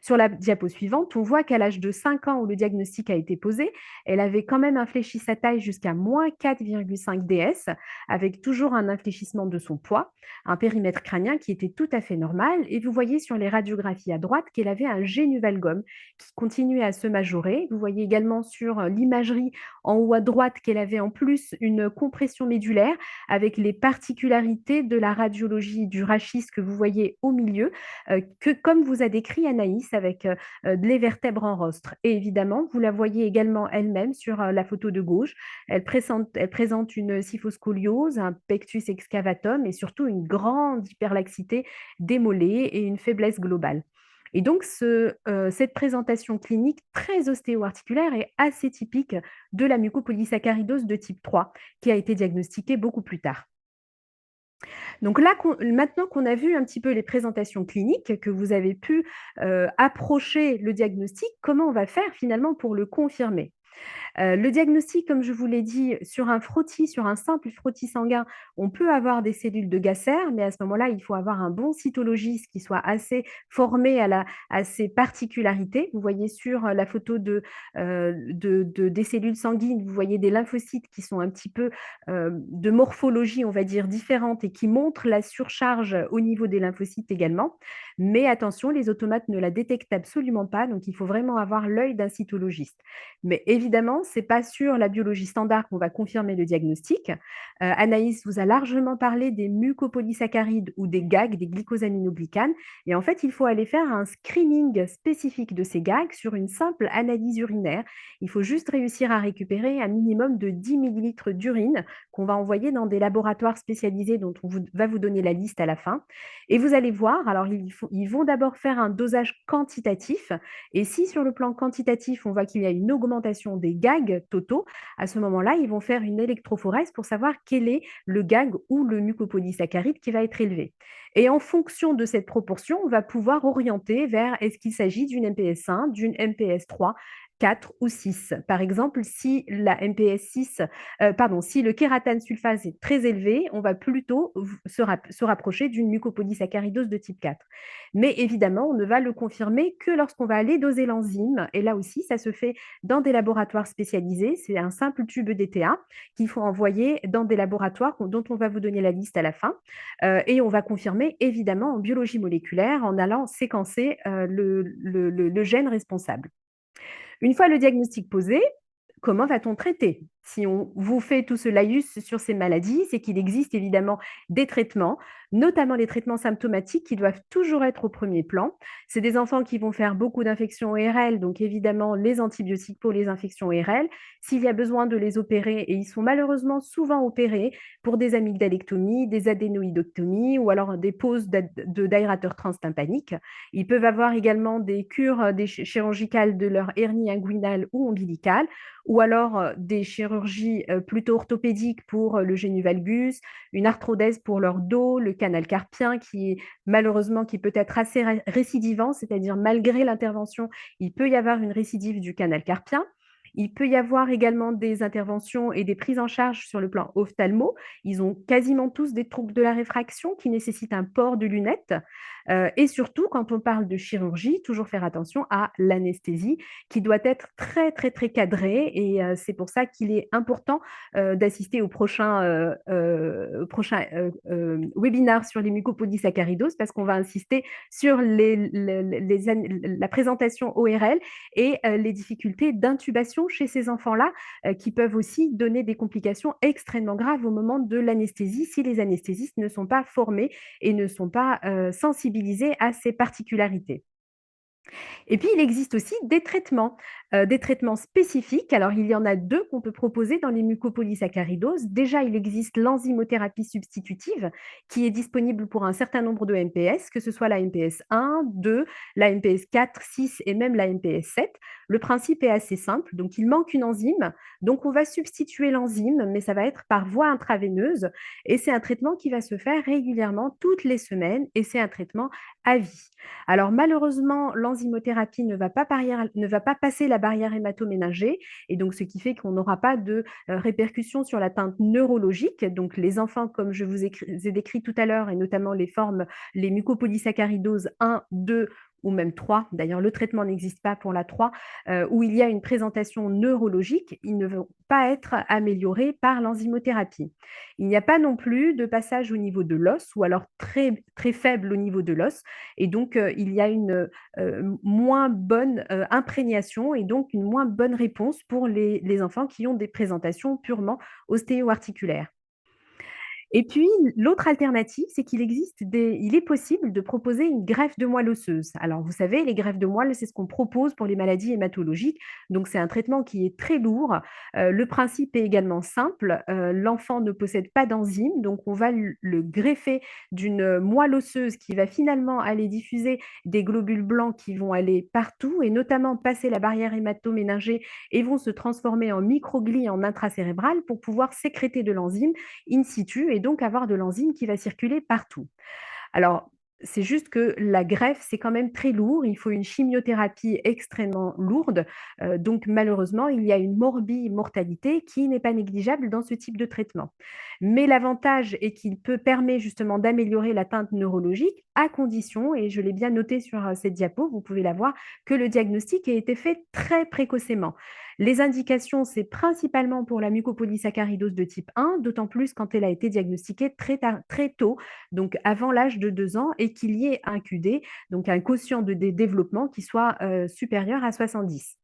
Sur la diapo suivante, on voit qu'à l'âge de 5 ans où le diagnostic a été posé, elle avait quand même infléchi sa taille jusqu'à moins 4,5 DS, avec toujours un infléchissement de son poids, un périmètre crânien qui était tout à fait normal. Et vous voyez sur les radiographies à droite qu'elle avait un génuvalgum qui continuait à se majorer. Vous voyez également sur l'imagerie en haut à droite qu'elle avait en plus une compression médulaire avec les particularités de la radiologie du rachis que vous voyez au milieu, que comme vous a décrit Anaïs avec les vertèbres en rostre. Et évidemment, vous la voyez également elle-même sur la photo de gauche. Elle présente une kyphoscoliose, un pectus excavatum et surtout une grande hyperlaxité des mollets et une faiblesse globale. Et donc, cette présentation clinique très ostéo-articulaire est assez typique de la mucopolysaccharidose de type 3, qui a été diagnostiquée beaucoup plus tard. Donc là, maintenant qu'on a vu un petit peu les présentations cliniques, que vous avez pu approcher le diagnostic, comment on va faire finalement pour le confirmer? Le diagnostic, comme je vous l'ai dit, sur un frottis, sur un simple frottis sanguin, on peut avoir des cellules de Gasser, mais à ce moment-là, il faut avoir un bon cytologiste qui soit assez formé à ces particularités. Vous voyez sur la photo des cellules sanguines, vous voyez des lymphocytes qui sont un petit peu de morphologie, on va dire, différente et qui montrent la surcharge au niveau des lymphocytes également. Mais attention, les automates ne la détectent absolument pas, donc il faut vraiment avoir l'œil d'un cytologiste. Mais évidemment, c'est pas sur la biologie standard qu'on va confirmer le diagnostic. Anaïs vous a largement parlé des mucopolysaccharides ou des GAG, des glycosaminoglycanes. Et en fait, il faut aller faire un screening spécifique de ces GAG sur une simple analyse urinaire. Il faut juste réussir à récupérer un minimum de 10 millilitres d'urine qu'on va envoyer dans des laboratoires spécialisés dont va vous donner la liste à la fin. Et vous allez voir, alors ils vont d'abord faire un dosage quantitatif. Et si sur le plan quantitatif, on voit qu'il y a une augmentation des GAG totaux, à ce moment-là, ils vont faire une électrophorèse pour savoir quel est le GAG ou le mucopolysaccharide qui va être élevé. Et en fonction de cette proportion, on va pouvoir orienter vers est-ce qu'il s'agit d'une MPS1, d'une MPS3, 4 ou 6. Par exemple, si la MPS 6, si le kératane sulfase est très élevé, on va plutôt se rapprocher d'une mucopolysaccharidose de type 4. Mais évidemment, on ne va le confirmer que lorsqu'on va aller doser l'enzyme. Et là aussi, ça se fait dans des laboratoires spécialisés. C'est un simple tube DTA qu'il faut envoyer dans des laboratoires dont on va vous donner la liste à la fin. Et on va confirmer évidemment en biologie moléculaire en allant séquencer le gène responsable. Une fois le diagnostic posé, comment va-t-on traiter? Si on vous fait tout ce laïus sur ces maladies, c'est qu'il existe évidemment des traitements, notamment les traitements symptomatiques qui doivent toujours être au premier plan. C'est des enfants qui vont faire beaucoup d'infections ORL, donc évidemment les antibiotiques pour les infections ORL. S'il y a besoin de les opérer, et ils sont malheureusement souvent opérés pour des amygdalectomies, des adénoïdectomies ou alors des poses d'aérateurs transtympaniques. Ils peuvent avoir également des cures chirurgicales de leur hernie inguinale ou ombilicale, ou alors des chirurgies plutôt orthopédiques pour le génuvalgus, une arthrodèse pour leur dos, le canal carpien qui est malheureusement qui peut être assez récidivant, c'est-à-dire malgré l'intervention, il peut y avoir une récidive du canal carpien. Il peut y avoir également des interventions et des prises en charge sur le plan ophtalmo. Ils ont quasiment tous des troubles de la réfraction qui nécessitent un port de lunettes. Et surtout, quand on parle de chirurgie, toujours faire attention à l'anesthésie qui doit être très, très, très cadrée et c'est pour ça qu'il est important, d'assister au prochain, webinaire sur les mucopolysaccharidoses parce qu'on va insister sur la présentation ORL et les difficultés d'intubation chez ces enfants-là, qui peuvent aussi donner des complications extrêmement graves au moment de l'anesthésie si les anesthésistes ne sont pas formés et ne sont pas sensibilisés à ces particularités. Et puis, il existe aussi des traitements spécifiques. Alors, il y en a 2 qu'on peut proposer dans les mucopolysaccharidoses. Déjà, il existe l'enzymothérapie substitutive qui est disponible pour un certain nombre de MPS, que ce soit la MPS 1, 2, la MPS 4, 6 et même la MPS 7. Le principe est assez simple. Donc, il manque une enzyme. Donc, on va substituer l'enzyme, mais ça va être par voie intraveineuse. Et c'est un traitement qui va se faire régulièrement toutes les semaines et c'est un traitement à vie. Alors malheureusement, l'enzymothérapie ne va pas passer la barrière hémato-méningée et donc ce qui fait qu'on n'aura pas de répercussions sur l'atteinte neurologique. Donc les enfants, comme je vous ai décrit tout à l'heure, et notamment les mucopolysaccharidoses 1, 2 ou même 3, d'ailleurs le traitement n'existe pas pour la 3, où il y a une présentation neurologique, ils ne vont pas être améliorés par l'enzymothérapie. Il n'y a pas non plus de passage au niveau de l'os ou alors très, très faible au niveau de l'os et donc, il y a une, moins bonne, imprégnation et donc une moins bonne réponse pour les enfants qui ont des présentations purement ostéo-articulaires. Et puis, l'autre alternative, c'est il est possible de proposer une greffe de moelle osseuse. Alors, vous savez, les greffes de moelle, c'est ce qu'on propose pour les maladies hématologiques. Donc, c'est un traitement qui est très lourd. Le principe est également simple. L'enfant ne possède pas d'enzyme, donc on va le greffer d'une moelle osseuse qui va finalement aller diffuser des globules blancs qui vont aller partout et notamment passer la barrière hémato-méningée et vont se transformer en microglies en intracérébral pour pouvoir sécréter de l'enzyme in situ et donc avoir de l'enzyme qui va circuler partout. Alors, c'est juste que la greffe, c'est quand même très lourd. Il faut une chimiothérapie extrêmement lourde. Donc, malheureusement, il y a une mortalité qui n'est pas négligeable dans ce type de traitement. Mais l'avantage est qu'il peut permettre justement d'améliorer l'atteinte neurologique à condition, et je l'ai bien noté sur cette diapo, vous pouvez la voir, que le diagnostic ait été fait très précocement. Les indications, c'est principalement pour la mucopolysaccharidose de type 1, d'autant plus quand elle a été diagnostiquée très tôt, donc avant l'âge de 2 ans, et qu'il y ait un QD, donc un quotient de développement qui soit supérieur à 70.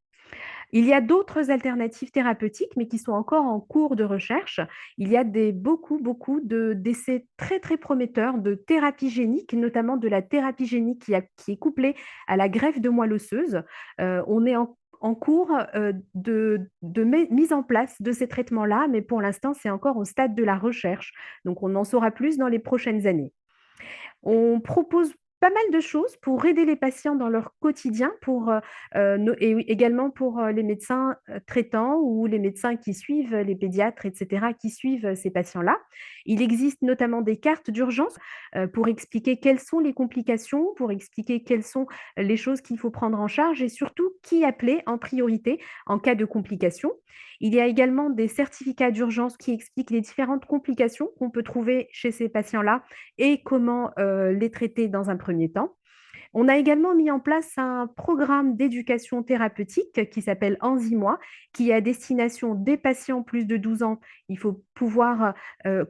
Il y a d'autres alternatives thérapeutiques, mais qui sont encore en cours de recherche. Il y a beaucoup d'essais très, très prometteurs de thérapie génique, notamment de la thérapie génique qui est couplée à la greffe de moelle osseuse. On est en cours de mise en place de ces traitements-là, mais pour l'instant, c'est encore au stade de la recherche. Donc, on en saura plus dans les prochaines années. On propose pas mal de choses pour aider les patients dans leur quotidien, et oui, également pour les médecins traitants ou les médecins qui suivent, les pédiatres, etc., qui suivent ces patients-là. Il existe notamment des cartes d'urgence pour expliquer quelles sont les complications, pour expliquer quelles sont les choses qu'il faut prendre en charge et surtout qui appeler en priorité en cas de complications. Il y a également des certificats d'urgence qui expliquent les différentes complications qu'on peut trouver chez ces patients-là et comment les traiter dans un premier temps. On a également mis en place un programme d'éducation thérapeutique qui s'appelle Enzymois, qui est à destination des patients plus de 12 ans. Il faut pouvoir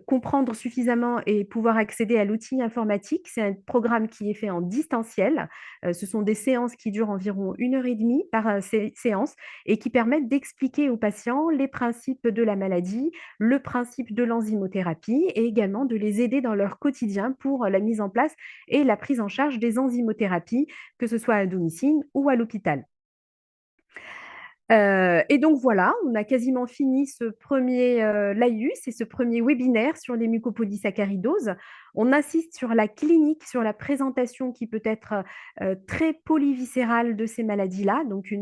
comprendre suffisamment et pouvoir accéder à l'outil informatique. C'est un programme qui est fait en distanciel. Ce sont des séances qui durent environ 1 heure et demie par séance et qui permettent d'expliquer aux patients les principes de la maladie, le principe de l'enzymothérapie et également de les aider dans leur quotidien pour la mise en place et la prise en charge des enzymothérapies, que ce soit à domicile ou à l'hôpital. Et donc voilà, on a quasiment fini ce premier laïus et ce premier webinaire sur les mucopolysaccharidoses. On insiste sur la clinique, sur la présentation qui peut être, très polyviscérale de ces maladies-là. Donc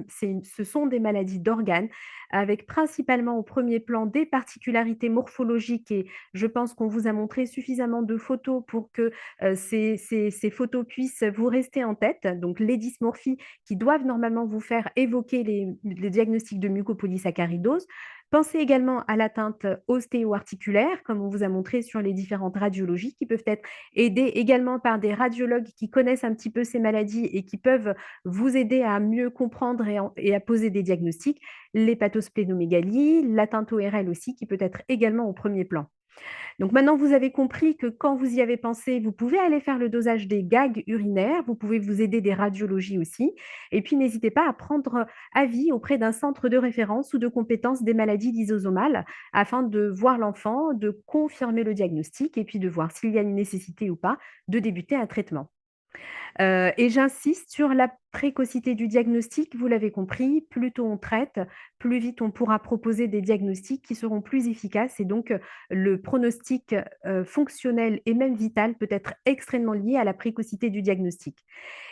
ce sont des maladies d'organes avec principalement au premier plan des particularités morphologiques et je pense qu'on vous a montré suffisamment de photos pour que, ces photos puissent vous rester en tête. Donc les dysmorphies qui doivent normalement vous faire évoquer les diagnostics de mucopolysaccharidose. Pensez également à l'atteinte ostéo-articulaire, comme on vous a montré sur les différentes radiologies, qui peuvent être aidées également par des radiologues qui connaissent un petit peu ces maladies et qui peuvent vous aider à mieux comprendre et à poser des diagnostics. L'hépatosplénomégalie, l'atteinte ORL aussi, qui peut être également au premier plan. Donc maintenant, vous avez compris que quand vous y avez pensé, vous pouvez aller faire le dosage des gags urinaires, vous pouvez vous aider des radiologies aussi. Et puis, n'hésitez pas à prendre avis auprès d'un centre de référence ou de compétences des maladies lysosomales afin de voir l'enfant, de confirmer le diagnostic et puis de voir s'il y a une nécessité ou pas de débuter un traitement. Et j'insiste sur la précocité du diagnostic, vous l'avez compris, plus tôt on traite, plus vite on pourra proposer des diagnostics qui seront plus efficaces et donc le pronostic, fonctionnel et même vital peut être extrêmement lié à la précocité du diagnostic.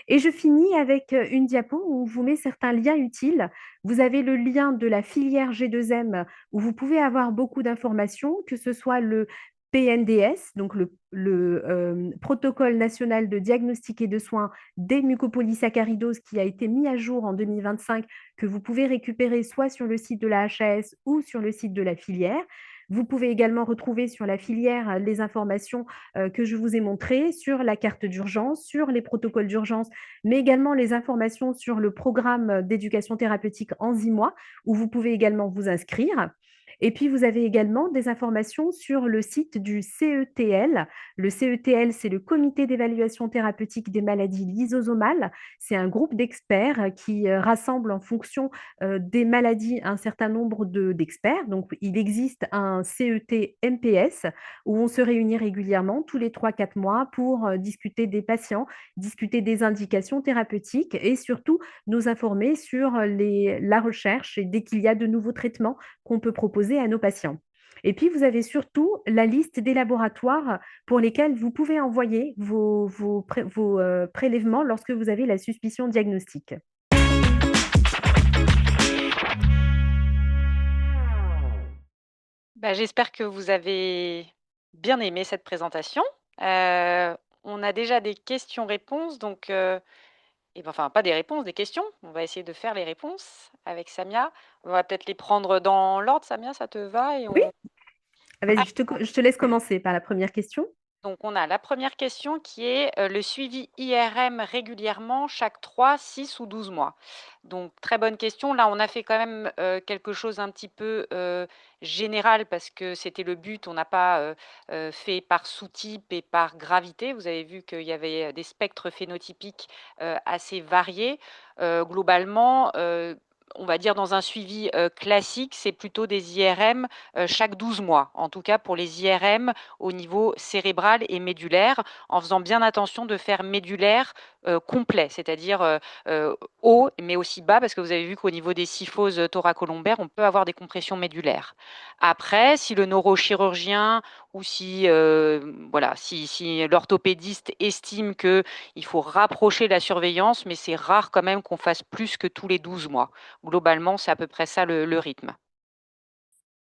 Et je finis avec, une diapo où on vous met certains liens utiles. Vous avez le lien de la filière G2M où vous pouvez avoir beaucoup d'informations, que ce soit le PNDS, donc le protocole national de diagnostic et de soins des mucopolysaccharidoses qui a été mis à jour en 2025, que vous pouvez récupérer soit sur le site de la HAS ou sur le site de la filière. Vous pouvez également retrouver sur la filière les informations que je vous ai montrées sur la carte d'urgence, sur les protocoles d'urgence, mais également les informations sur le programme d'éducation thérapeutique en 10 mois, où vous pouvez également vous inscrire. Et puis, vous avez également des informations sur le site du CETL. Le CETL, c'est le Comité d'évaluation thérapeutique des maladies lysosomales. C'est un groupe d'experts qui rassemble en fonction des maladies un certain nombre d'experts. Donc, il existe un CET MPS où on se réunit régulièrement tous les 3-4 mois pour discuter des patients, discuter des indications thérapeutiques et surtout nous informer sur la recherche et dès qu'il y a de nouveaux traitements qu'on peut proposer à nos patients. Et puis, vous avez surtout la liste des laboratoires pour lesquels vous pouvez envoyer vos prélèvements lorsque vous avez la suspicion diagnostique. Bah, j'espère que vous avez bien aimé cette présentation. On a déjà des questions-réponses, donc et ben, enfin, pas des réponses, des questions. On va essayer de faire les réponses avec Samia. On va peut-être les prendre dans l'ordre. Samia, ça te va? Oui? Ah, vas-y, je te laisse commencer par la première question. Donc on a la première question qui est, le suivi IRM régulièrement chaque 3, 6 ou 12 mois. Donc très bonne question. Là, on a fait quand même, quelque chose un petit peu, général parce que c'était le but. On n'a pas, fait par sous-type et par gravité. Vous avez vu qu'il y avait, des spectres phénotypiques, assez variés. Globalement, on va dire dans un suivi, classique, c'est plutôt des IRM, chaque 12 mois. En tout cas pour les IRM au niveau cérébral et médulaire, en faisant bien attention de faire médulaire complet, c'est-à-dire haut, mais aussi bas, parce que vous avez vu qu'au niveau des kyphoses thoracolombaires, on peut avoir des compressions médulaires. Après, si le neurochirurgien ou si, voilà, si l'orthopédiste estime qu'il faut rapprocher la surveillance, mais c'est rare quand même qu'on fasse plus que tous les 12 mois. Globalement, c'est à peu près ça le rythme.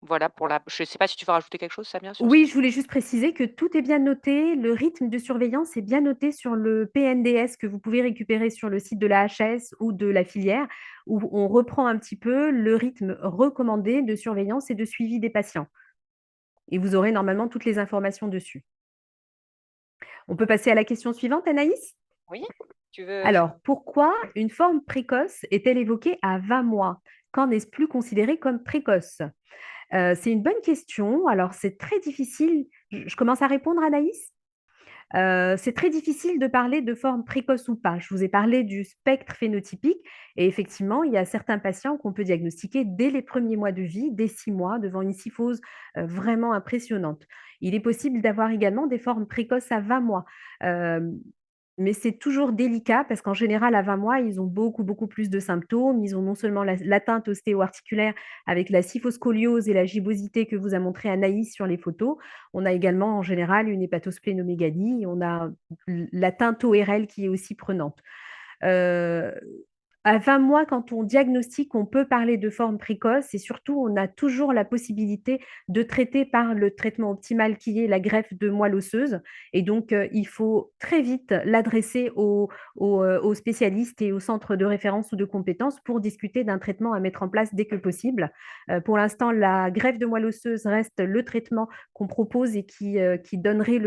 Voilà pour la. Je ne sais pas si tu veux rajouter quelque chose, Samia, sur ça. Oui, je voulais juste préciser que tout est bien noté. Le rythme de surveillance est bien noté sur le PNDS que vous pouvez récupérer sur le site de la HS ou de la filière, où on reprend un petit peu le rythme recommandé de surveillance et de suivi des patients. Et vous aurez normalement toutes les informations dessus. On peut passer à la question suivante, Anaïs? Oui, tu veux. Alors, pourquoi une forme précoce est-elle évoquée à 20 mois? Quand n'est-ce plus considéré comme précoce? C'est une bonne question. Alors, c'est très difficile. Je commence à répondre, Anaïs? C'est très difficile de parler de forme précoce ou pas. Je vous ai parlé du spectre phénotypique et effectivement, il y a certains patients qu'on peut diagnostiquer dès les premiers mois de vie, dès 6 mois, devant une kyphose, vraiment impressionnante. Il est possible d'avoir également des formes précoces à 20 mois. Hem Mais c'est toujours délicat parce qu'en général, à 20 mois, ils ont beaucoup, beaucoup plus de symptômes. Ils ont non seulement l'atteinte ostéo-articulaire avec la kyphoscoliose et la gibbosité que vous a montré Anaïs sur les photos. On a également, en général, une hépatosplénomégalie. On a l'atteinte ORL qui est aussi prenante. Euh, à 20 mois, quand on diagnostique, on peut parler de forme précoce et surtout, on a toujours la possibilité de traiter par le traitement optimal qui est la greffe de moelle osseuse. Et donc, il faut très vite l'adresser aux spécialistes et aux centres de référence ou de compétences pour discuter d'un traitement à mettre en place dès que possible. Pour l'instant, la greffe de moelle osseuse reste le traitement qu'on propose et qui donnerait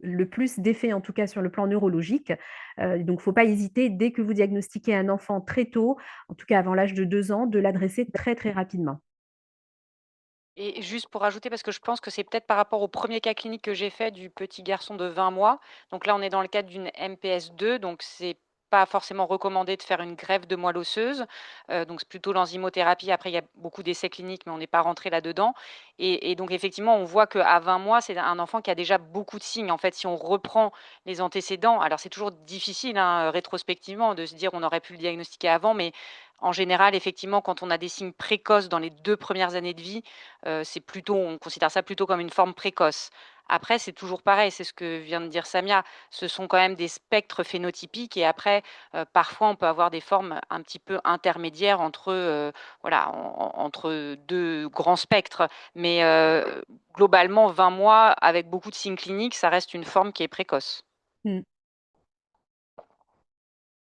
le plus d'effet, en tout cas sur le plan neurologique. Donc, il ne faut pas hésiter, dès que vous diagnostiquez un enfant très tôt, en tout cas avant l'âge de 2 ans, de l'adresser très, très rapidement. Et juste pour ajouter, parce que je pense que c'est peut-être par rapport au premier cas clinique que j'ai fait du petit garçon de 20 mois. Donc là, on est dans le cadre d'une MPS 2, donc c'est pas forcément recommandé de faire une greffe de moelle osseuse. Donc c'est plutôt l'enzymothérapie. Après, il y a beaucoup d'essais cliniques, mais on n'est pas rentré là-dedans. Et donc effectivement, on voit qu'à 20 mois, c'est un enfant qui a déjà beaucoup de signes. En fait, si on reprend les antécédents, alors c'est toujours difficile, hein, rétrospectivement, de se dire on aurait pu le diagnostiquer avant, mais en général, effectivement, quand on a des signes précoces dans les 2 premières années de vie, c'est plutôt on considère ça plutôt comme une forme précoce. Après, c'est toujours pareil, c'est ce que vient de dire Samia, ce sont quand même des spectres phénotypiques et après, parfois on peut avoir des formes un petit peu intermédiaires entre, voilà, entre 2 grands spectres. Mais, globalement 20 mois avec beaucoup de signes cliniques, ça reste une forme qui est précoce. Mmh.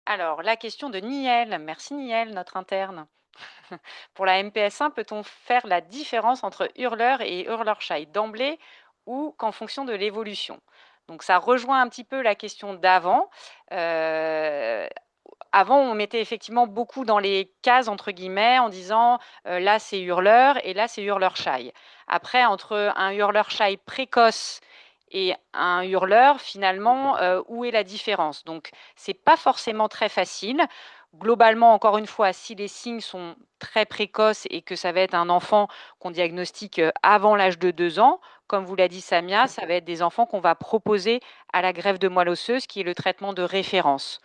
Alors la question de Niel, merci Niel, notre interne. Pour la MPS1, peut-on faire la différence entre hurleur et hurleur-shy d'emblée ou qu'en fonction de l'évolution? Donc ça rejoint un petit peu la question d'avant. Avant, on mettait effectivement beaucoup dans les cases entre guillemets en disant là c'est hurleur et là c'est hurleur-shy. Après, entre un hurleur-shy précoce et un hurleur, finalement, où est la différence? Donc, c'est pas forcément très facile. Globalement, encore une fois, si les signes sont très précoces et que ça va être un enfant qu'on diagnostique avant l'âge de 2 ans, comme vous l'a dit Samia, ça va être des enfants qu'on va proposer à la greffe de moelle osseuse, qui est le traitement de référence.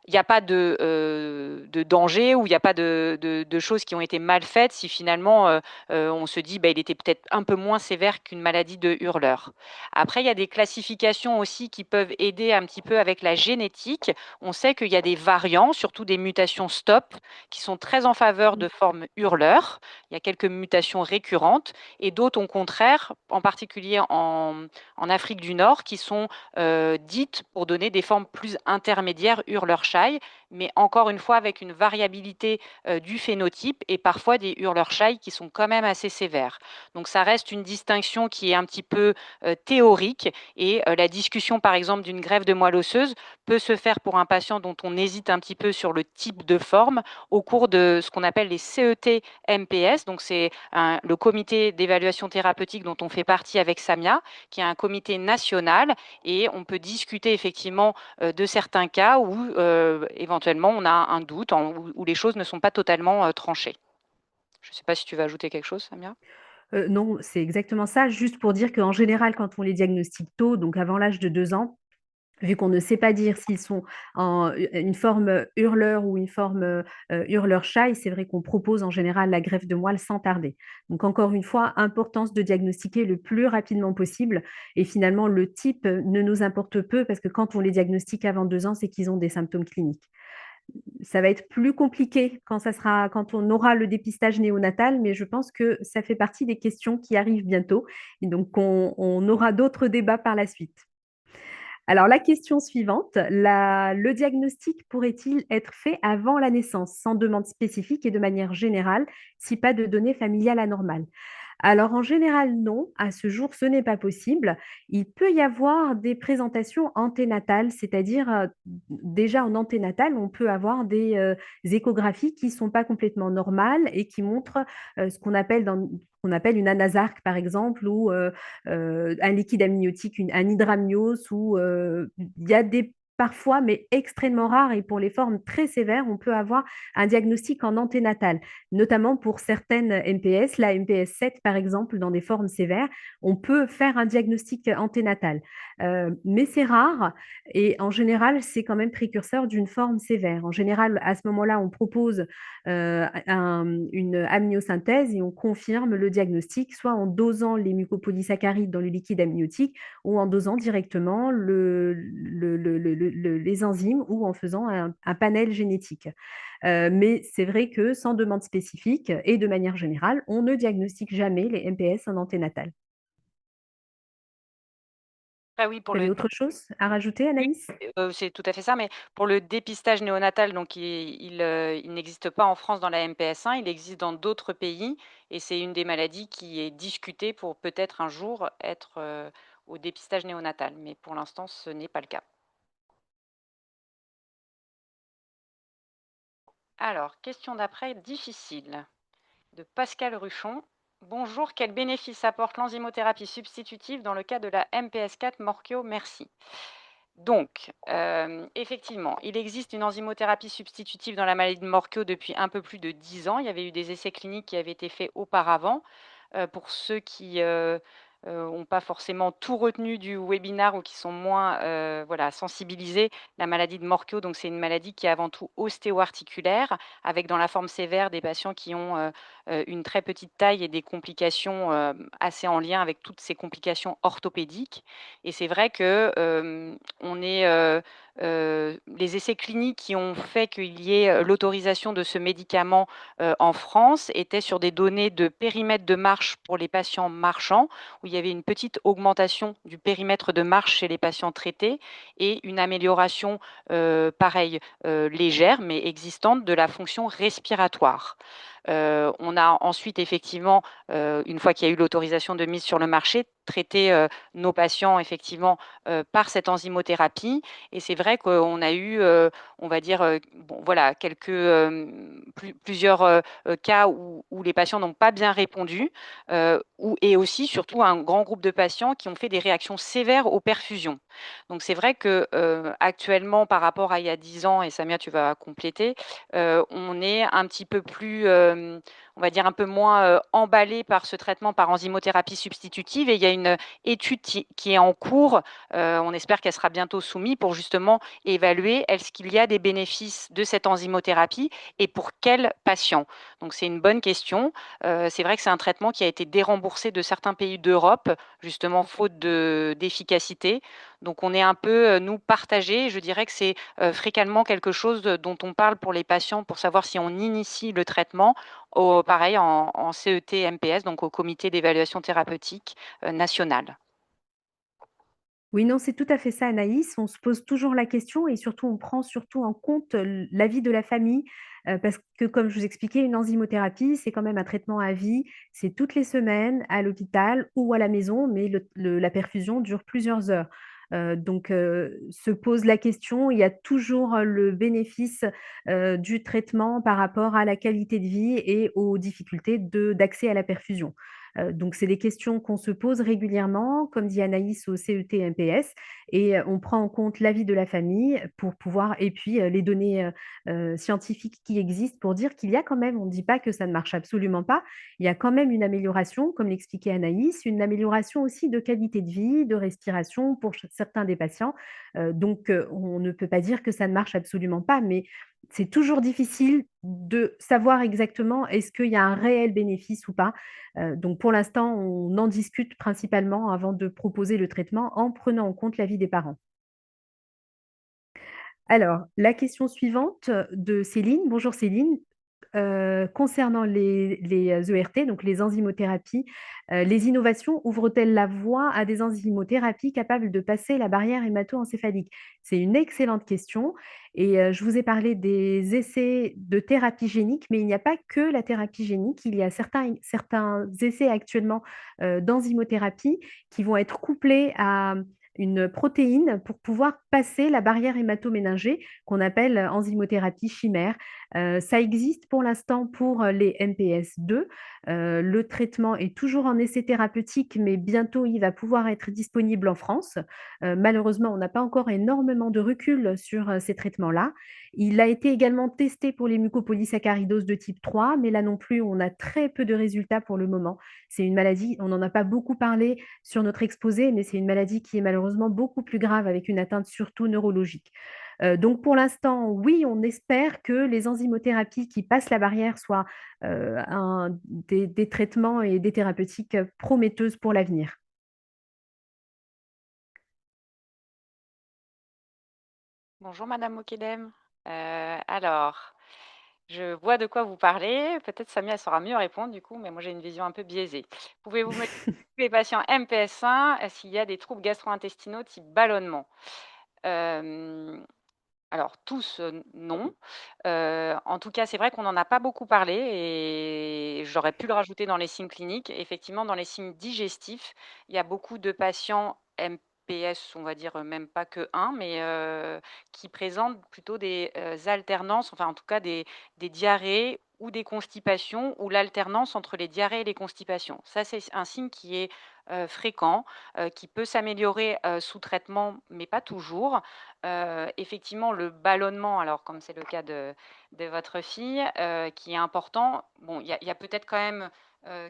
Il n'y a pas de danger ou il n'y a pas de choses qui ont été mal faites si finalement on se dit bah, il était peut-être un peu moins sévère qu'une maladie de hurleur. Après, il y a des classifications aussi qui peuvent aider un petit peu avec la génétique. On sait qu'il y a des variants, surtout des mutations stop, qui sont très en faveur de formes hurleur. Il y a quelques mutations récurrentes et d'autres au contraire, en particulier en Afrique du Nord, qui sont dites pour donner des formes plus intermédiaires hurleur-shy, mais encore une fois avec une variabilité du phénotype et parfois des hurleur-shy qui sont quand même assez sévères. Donc ça reste une distinction qui est un petit peu théorique et la discussion par exemple d'une greffe de moelle osseuse peut se faire pour un patient dont on hésite un petit peu sur le type de forme au cours de ce qu'on appelle les CET MPS. Donc c'est le comité d'évaluation thérapeutique dont on fait partie avec Samia, qui est un comité national et on peut discuter effectivement de certains cas où éventuellement on a un doute, où les choses ne sont pas totalement tranchées. Je ne sais pas si tu veux ajouter quelque chose, Samia. Non, c'est exactement ça. Juste pour dire qu'en général, quand on les diagnostique tôt, donc avant l'âge de 2 ans, vu qu'on ne sait pas dire s'ils sont en une forme hurleur ou une forme hurleur shy, c'est vrai qu'on propose en général la greffe de moelle sans tarder. Donc encore une fois, importance de diagnostiquer le plus rapidement possible. Et finalement, le type ne nous importe peu parce que quand on les diagnostique avant 2 ans, c'est qu'ils ont des symptômes cliniques. Ça va être plus compliqué quand on aura le dépistage néonatal, mais je pense que ça fait partie des questions qui arrivent bientôt. Et donc, on aura d'autres débats par la suite. Alors, la question suivante, le diagnostic pourrait-il être fait avant la naissance, sans demande spécifique et de manière générale, si pas de données familiales anormales? Alors, en général, non. À ce jour, ce n'est pas possible. Il peut y avoir des présentations anténatales, c'est-à-dire, déjà en anténatal, on peut avoir des échographies qui ne sont pas complètement normales et qui montrent qu'on appelle une anasarque, par exemple, ou un liquide amniotique, un hydramnios, ou il y a des parfois, mais extrêmement rare et pour les formes très sévères, on peut avoir un diagnostic en anténatal, notamment pour certaines MPS, la MPS 7 par exemple, dans des formes sévères, on peut faire un diagnostic anténatal. Mais c'est rare et en général, c'est quand même précurseur d'une forme sévère. En général, à ce moment-là, on propose une amniosynthèse et on confirme le diagnostic, soit en dosant les mucopolysaccharides dans le liquide amniotique ou en dosant directement les enzymes ou en faisant un panel génétique. Mais c'est vrai que sans demande spécifique et de manière générale, on ne diagnostique jamais les MPS en anténatal. Ah oui, pour Vous avez le autre chose à rajouter, oui, Anaïs? c'est tout à fait ça, mais pour le dépistage néonatal, donc il n'existe pas en France dans la MPS 1, il existe dans d'autres pays et c'est une des maladies qui est discutée pour peut-être un jour être, au dépistage néonatal, mais pour l'instant, ce n'est pas le cas. Alors, question d'après difficile, de Pascal Ruchon. Bonjour, quels bénéfices apporte l'enzymothérapie substitutive dans le cas de la MPS 4 Morchio? Merci. Donc, effectivement, il existe une enzymothérapie substitutive dans la maladie de Morquio depuis un peu plus de 10 ans. Il y avait eu des essais cliniques qui avaient été faits auparavant. Pour ceux qui, ont pas forcément tout retenu du webinar ou qui sont moins, voilà, sensibilisés, la maladie de Morquio, donc c'est une maladie qui est avant tout ostéo-articulaire, avec dans la forme sévère des patients qui ont, une très petite taille et des complications, assez en lien avec toutes ces complications orthopédiques et c'est vrai que, on est, les essais cliniques qui ont fait qu'il y ait, l'autorisation de ce médicament, en France étaient sur des données de périmètre de marche pour les patients marchants, où il y avait une petite augmentation du périmètre de marche chez les patients traités et une amélioration, pareil, légère mais existante de la fonction respiratoire. On a ensuite effectivement, une fois qu'il y a eu l'autorisation de mise sur le marché, traité, nos patients effectivement, par cette enzymothérapie et c'est vrai qu'on a eu, on va dire, bon voilà quelques, plusieurs, cas où les patients n'ont pas bien répondu, ou et aussi surtout un grand groupe de patients qui ont fait des réactions sévères aux perfusions. Donc c'est vrai que, actuellement par rapport à il y a 10 ans et Samia tu vas compléter, on est un petit peu plus, on va dire un peu moins, emballé par ce traitement par enzymothérapie substitutive et il y a une étude qui est en cours, on espère qu'elle sera bientôt soumise pour justement évaluer est-ce qu'il y a des bénéfices de cette enzymothérapie et pour quels patients? Donc c'est une bonne question. C'est vrai que c'est un traitement qui a été déremboursé de certains pays d'Europe, justement faute d'efficacité. Donc on est un peu, nous partagés. Je dirais que c'est, fréquemment quelque chose dont on parle pour les patients pour savoir si on initie le traitement au pareil en CET-MPS, donc au comité d'évaluation thérapeutique, national. Oui, non, c'est tout à fait ça, Anaïs. On se pose toujours la question et surtout, on prend surtout en compte l'avis de la famille parce que, comme je vous expliquais, une enzymothérapie, c'est quand même un traitement à vie. C'est toutes les semaines à l'hôpital ou à la maison, mais la perfusion dure plusieurs heures. Se pose la question, il y a toujours le bénéfice du traitement par rapport à la qualité de vie et aux difficultés d'accès à la perfusion. Donc, c'est des questions qu'on se pose régulièrement, comme dit Anaïs au CET-MPS, et on prend en compte l'avis de la famille pour pouvoir, et puis les données scientifiques qui existent pour dire qu'il y a quand même, on ne dit pas que ça ne marche absolument pas, il y a quand même une amélioration, comme l'expliquait Anaïs, une amélioration aussi de qualité de vie, de respiration pour certains des patients. On ne peut pas dire que ça ne marche absolument pas, mais c'est toujours difficile de savoir exactement est-ce qu'il y a un réel bénéfice ou pas. Donc pour l'instant, on en discute principalement avant de proposer le traitement en prenant en compte l'avis des parents. Alors, la question suivante de Céline. Bonjour Céline. Concernant les ERT, donc les enzymothérapies, les innovations ouvrent-elles la voie à des enzymothérapies capables de passer la barrière hémato-encéphalique? C'est une excellente question et je vous ai parlé des essais de thérapie génique, mais il n'y a pas que la thérapie génique. Il y a certains essais actuellement, d'enzymothérapie qui vont être couplés à une protéine pour pouvoir passer la barrière hémato-méningée qu'on appelle enzymothérapie chimère. Ça existe pour l'instant pour les MPS II. Le traitement est toujours en essai thérapeutique, mais bientôt il va pouvoir être disponible en France. Malheureusement, on n'a pas encore énormément de recul sur ces traitements-là. Il a été également testé pour les mucopolysaccharidoses de type 3, mais là non plus, on a très peu de résultats pour le moment. C'est une maladie, on n'en a pas beaucoup parlé sur notre exposé, mais c'est une maladie qui est malheureusement beaucoup plus grave avec une atteinte surtout neurologique. Donc pour l'instant, oui, on espère que les enzymothérapies qui passent la barrière soient des traitements et des thérapeutiques prometteuses pour l'avenir. Bonjour madame Mokedem. Alors, je vois de quoi vous parlez. Peut-être Samia saura mieux répondre du coup, mais moi j'ai une vision un peu biaisée. Pouvez-vous me dire les patients MPS1, s'il y a des troubles gastro-intestinaux type ballonnement? Hem, alors tous, non. En tout cas, c'est vrai qu'on n'en a pas beaucoup parlé et j'aurais pu le rajouter dans les signes cliniques. Effectivement, dans les signes digestifs, il y a beaucoup de patients MPS, on va dire, même pas que un, mais qui présentent plutôt des, alternances, enfin en tout cas des diarrhées ou des constipations ou l'alternance entre les diarrhées et les constipations. Ça, c'est un signe qui est, fréquent, qui peut s'améliorer, sous traitement, mais pas toujours. Effectivement, le ballonnement, alors comme c'est le cas de votre fille, qui est important, bon, il y a peut-être quand même,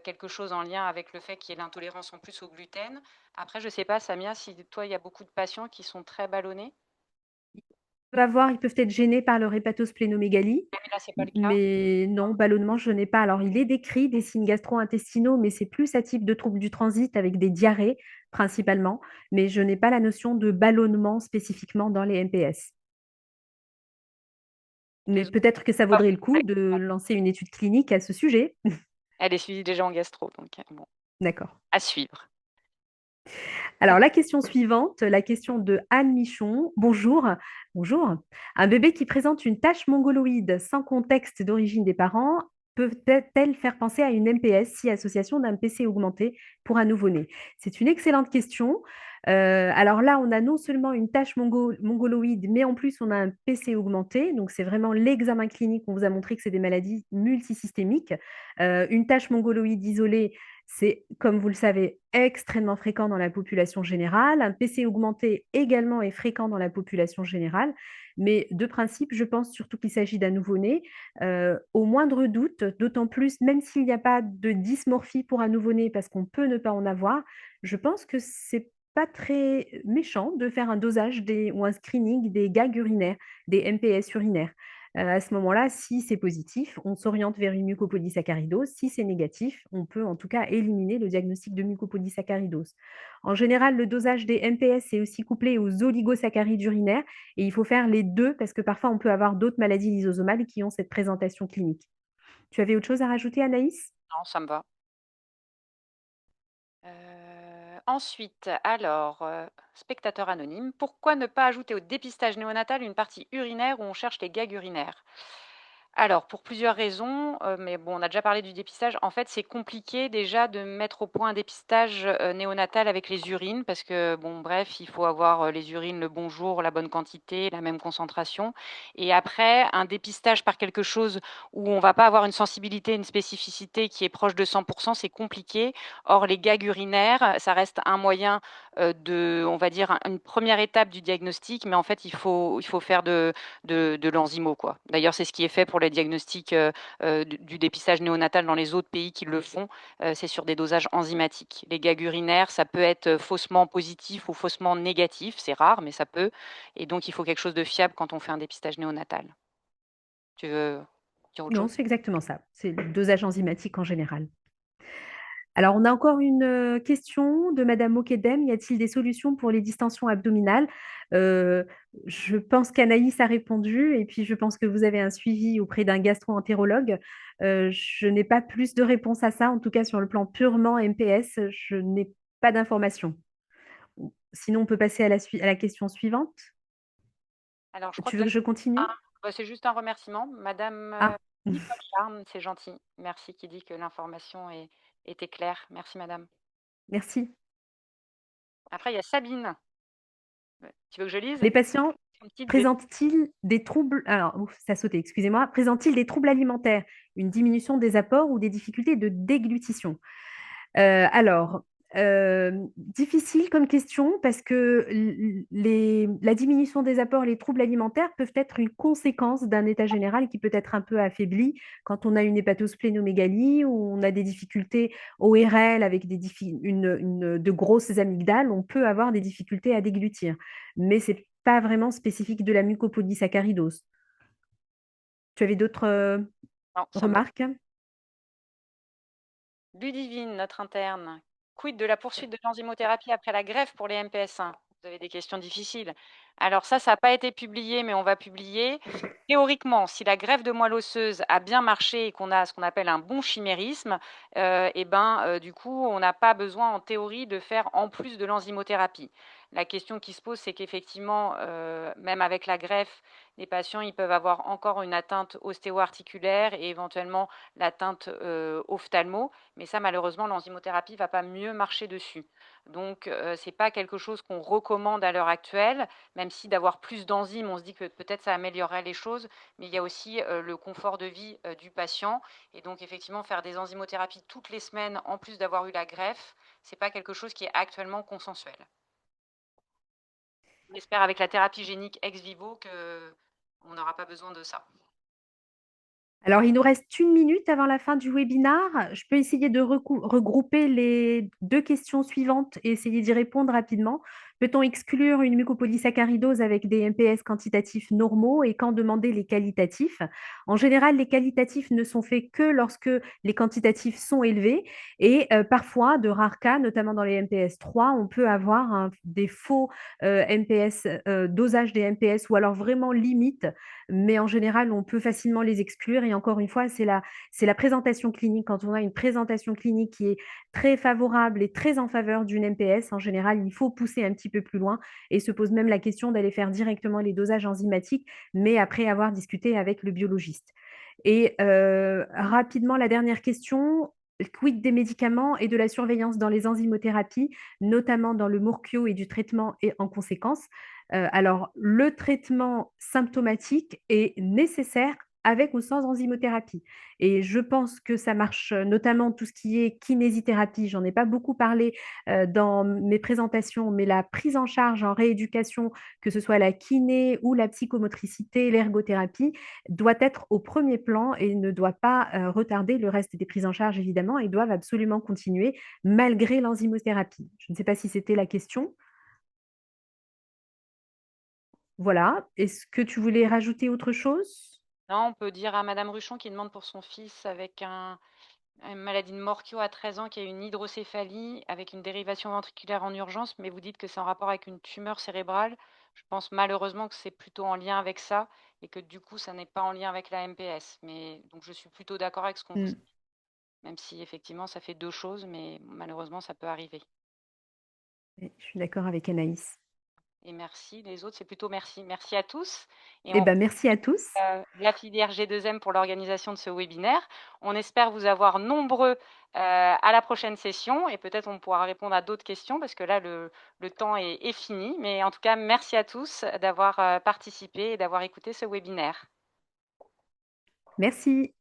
quelque chose en lien avec le fait qu'il y ait l'intolérance en plus au gluten. Après, je sais pas, Samia, si toi, il y a beaucoup de patients qui sont très ballonnés? Ils peuvent être gênés par leur hépatosplénomégalie, Ah oui, là, c'est pas le cas? mais non, ballonnement, je n'ai pas. Alors, il est décrit des signes gastro-intestinaux, mais c'est plus à type de troubles du transit avec des diarrhées principalement, mais je n'ai pas la notion de ballonnement spécifiquement dans les MPS. Mais Les autres peut-être que ça pas vaudrait le coup de lancer une étude clinique à ce sujet. elle est suivie déjà en gastro, donc bon, D'accord. à suivre. Alors, la question suivante, la question de Anne Michon. Bonjour. Bonjour. Un bébé qui présente une tache mongoloïde sans contexte d'origine des parents peut-elle faire penser à une MPS si association d'un PC augmenté pour un nouveau-né? C'est une excellente question. Alors là, on a non seulement une tache mongoloïde, mais en plus, on a un PC augmenté. Donc, c'est vraiment l'examen clinique. On vous a montré que c'est des maladies multisystémiques. Une tache mongoloïde isolée, c'est, comme vous le savez, extrêmement fréquent dans la population générale. Un PC augmenté également est fréquent dans la population générale. Mais de principe, je pense surtout qu'il s'agit d'un nouveau-né. Au moindre doute, d'autant plus, même s'il n'y a pas de dysmorphie pour un nouveau-né, parce qu'on peut ne pas en avoir, je pense que c'est pas très méchant de faire un dosage ou un screening des gags urinaires, des MPS urinaires. À ce moment-là, si c'est positif, on s'oriente vers une mucopolysaccharidose. Si c'est négatif, on peut en tout cas éliminer le diagnostic de mucopolysaccharidose. En général, le dosage des MPS est aussi couplé aux oligosaccharides urinaires et il faut faire les deux parce que parfois on peut avoir d'autres maladies lysosomales qui ont cette présentation clinique. Tu avais autre chose à rajouter, Anaïs? Non, ça me va. Ensuite, alors, spectateur anonyme, pourquoi ne pas ajouter au dépistage néonatal une partie urinaire où on cherche les gags urinaires? Alors, pour plusieurs raisons, mais bon, on a déjà parlé du dépistage. En fait, c'est compliqué déjà de mettre au point un dépistage, néonatal avec les urines parce que bon, bref, il faut avoir, les urines le bon jour, la bonne quantité, la même concentration et après un dépistage par quelque chose où on va pas avoir une sensibilité, une spécificité qui est proche de 100, c'est compliqué. Or, les gags urinaires, ça reste un moyen, de on va dire, une première étape du diagnostic, mais en fait, il faut faire de l'enzymo, quoi. D'ailleurs, c'est ce qui est fait pour les diagnostics, du dépistage néonatal dans les autres pays qui le font, c'est sur des dosages enzymatiques. Les gags urinaires, ça peut être, faussement positif ou faussement négatif, c'est rare, mais ça peut et donc il faut quelque chose de fiable quand on fait un dépistage néonatal. Tu veux dire autre Non, chose? c'est exactement ça. C'est le dosage enzymatique en général. Alors, on a encore une question de Madame Mokedem. Y a-t-il des solutions pour les distensions abdominales? Euh, je pense qu'Anaïs a répondu et puis je pense que vous avez un suivi auprès d'un gastro-entérologue. Je n'ai pas plus de réponse à ça, en tout cas sur le plan purement MPS, je n'ai pas d'informations. Sinon, on peut passer à la question suivante. Alors je crois Tu que veux là que je continue? c'est juste un remerciement. Madame, Ah, Nicole Charme, c'est gentil. Merci, qui dit que l'information était claire. Merci madame. merci. Après il y a Sabine. Tu veux que je lise? Les patients Type de présentent-ils des troubles alors ouf, ça a sauté, excusez-moi. Présentent-ils des troubles alimentaires, une diminution des apports ou des difficultés de déglutition? Alors, difficile comme question parce que la diminution des apports et les troubles alimentaires peuvent être une conséquence d'un état général qui peut être un peu affaibli quand on a une hépatosplénomégalie ou on a des difficultés ORL avec de grosses amygdales, on peut avoir des difficultés à déglutir. Mais c'est pas vraiment spécifique de la mucopolysaccharidose. Tu avais d'autres, non, ça me remarques? Ludivine, notre interne. Quid de la poursuite de l'enzymothérapie après la greffe pour les MPS1? Vous avez des questions difficiles. Alors ça n'a pas été publié, mais on va publier. Théoriquement, si la greffe de moelle osseuse a bien marché et qu'on a ce qu'on appelle un bon chimérisme, du coup, on n'a pas besoin en théorie de faire en plus de l'enzymothérapie. La question qui se pose, c'est qu'effectivement, même avec la greffe, les patients, ils peuvent avoir encore une atteinte ostéo-articulaire et éventuellement l'atteinte ophtalmo. Mais ça, malheureusement, l'enzymothérapie ne va pas mieux marcher dessus. Donc, ce n'est pas quelque chose qu'on recommande à l'heure actuelle, même si d'avoir plus d'enzymes, on se dit que peut-être ça améliorerait les choses, mais il y a aussi le confort de vie du patient. Et donc, effectivement, faire des enzymothérapies toutes les semaines, en plus d'avoir eu la greffe, ce n'est pas quelque chose qui est actuellement consensuel. J'espère avec la thérapie génique ex vivo qu'on n'aura pas besoin de ça. Alors, il nous reste 1 minute avant la fin du webinaire. Je peux essayer de regrouper les 2 questions suivantes et essayer d'y répondre rapidement. Peut-on exclure une mucopolysaccharidose avec des MPS quantitatifs normaux et quand demander les qualitatifs? En général, les qualitatifs ne sont faits que lorsque les quantitatifs sont élevés et parfois, de rares cas, notamment dans les MPS 3, on peut avoir des faux MPS, dosage des MPS ou alors vraiment limite, mais en général, on peut facilement les exclure et encore une fois, c'est la présentation clinique. Quand on a une présentation clinique qui est très favorable et très en faveur d'une MPS, en général, il faut pousser un petit peu plus loin et se pose même la question d'aller faire directement les dosages enzymatiques, mais après avoir discuté avec le biologiste. Et rapidement, la dernière question, quid des médicaments et de la surveillance dans les enzymothérapies, notamment dans le Morquio et du traitement et en conséquence? Alors, le traitement symptomatique est nécessaire avec ou sans enzymothérapie et je pense que ça marche, notamment tout ce qui est kinésithérapie. J'en ai pas beaucoup parlé, dans mes présentations, mais la prise en charge en rééducation, que ce soit la kiné ou la psychomotricité, l'ergothérapie, doit être au premier plan et ne doit pas, retarder le reste des prises en charge évidemment et doivent absolument continuer malgré l'enzymothérapie. Je ne sais pas si c'était la question? Voilà. Est-ce que tu voulais rajouter autre chose? Non, on peut dire à Madame Ruchon qui demande pour son fils avec une maladie de Morquio à 13 ans qui a une hydrocéphalie avec une dérivation ventriculaire en urgence, mais vous dites que c'est en rapport avec une tumeur cérébrale. Je pense malheureusement que c'est plutôt en lien avec ça et que du coup, ça n'est pas en lien avec la MPS. Mais donc, je suis plutôt d'accord avec ce qu'on vous Mmh. dit, même si effectivement, ça fait deux choses, mais malheureusement, ça peut arriver. Oui, je suis d'accord avec Anaïs. Et merci. Les autres, c'est plutôt merci. Merci à tous. Et Eh on ben, merci à tous. la filière G2M pour l'organisation de ce webinaire. On espère vous avoir nombreux à la prochaine session et peut-être on pourra répondre à d'autres questions parce que là, le temps est fini. Mais en tout cas, merci à tous d'avoir participé et d'avoir écouté ce webinaire. Merci.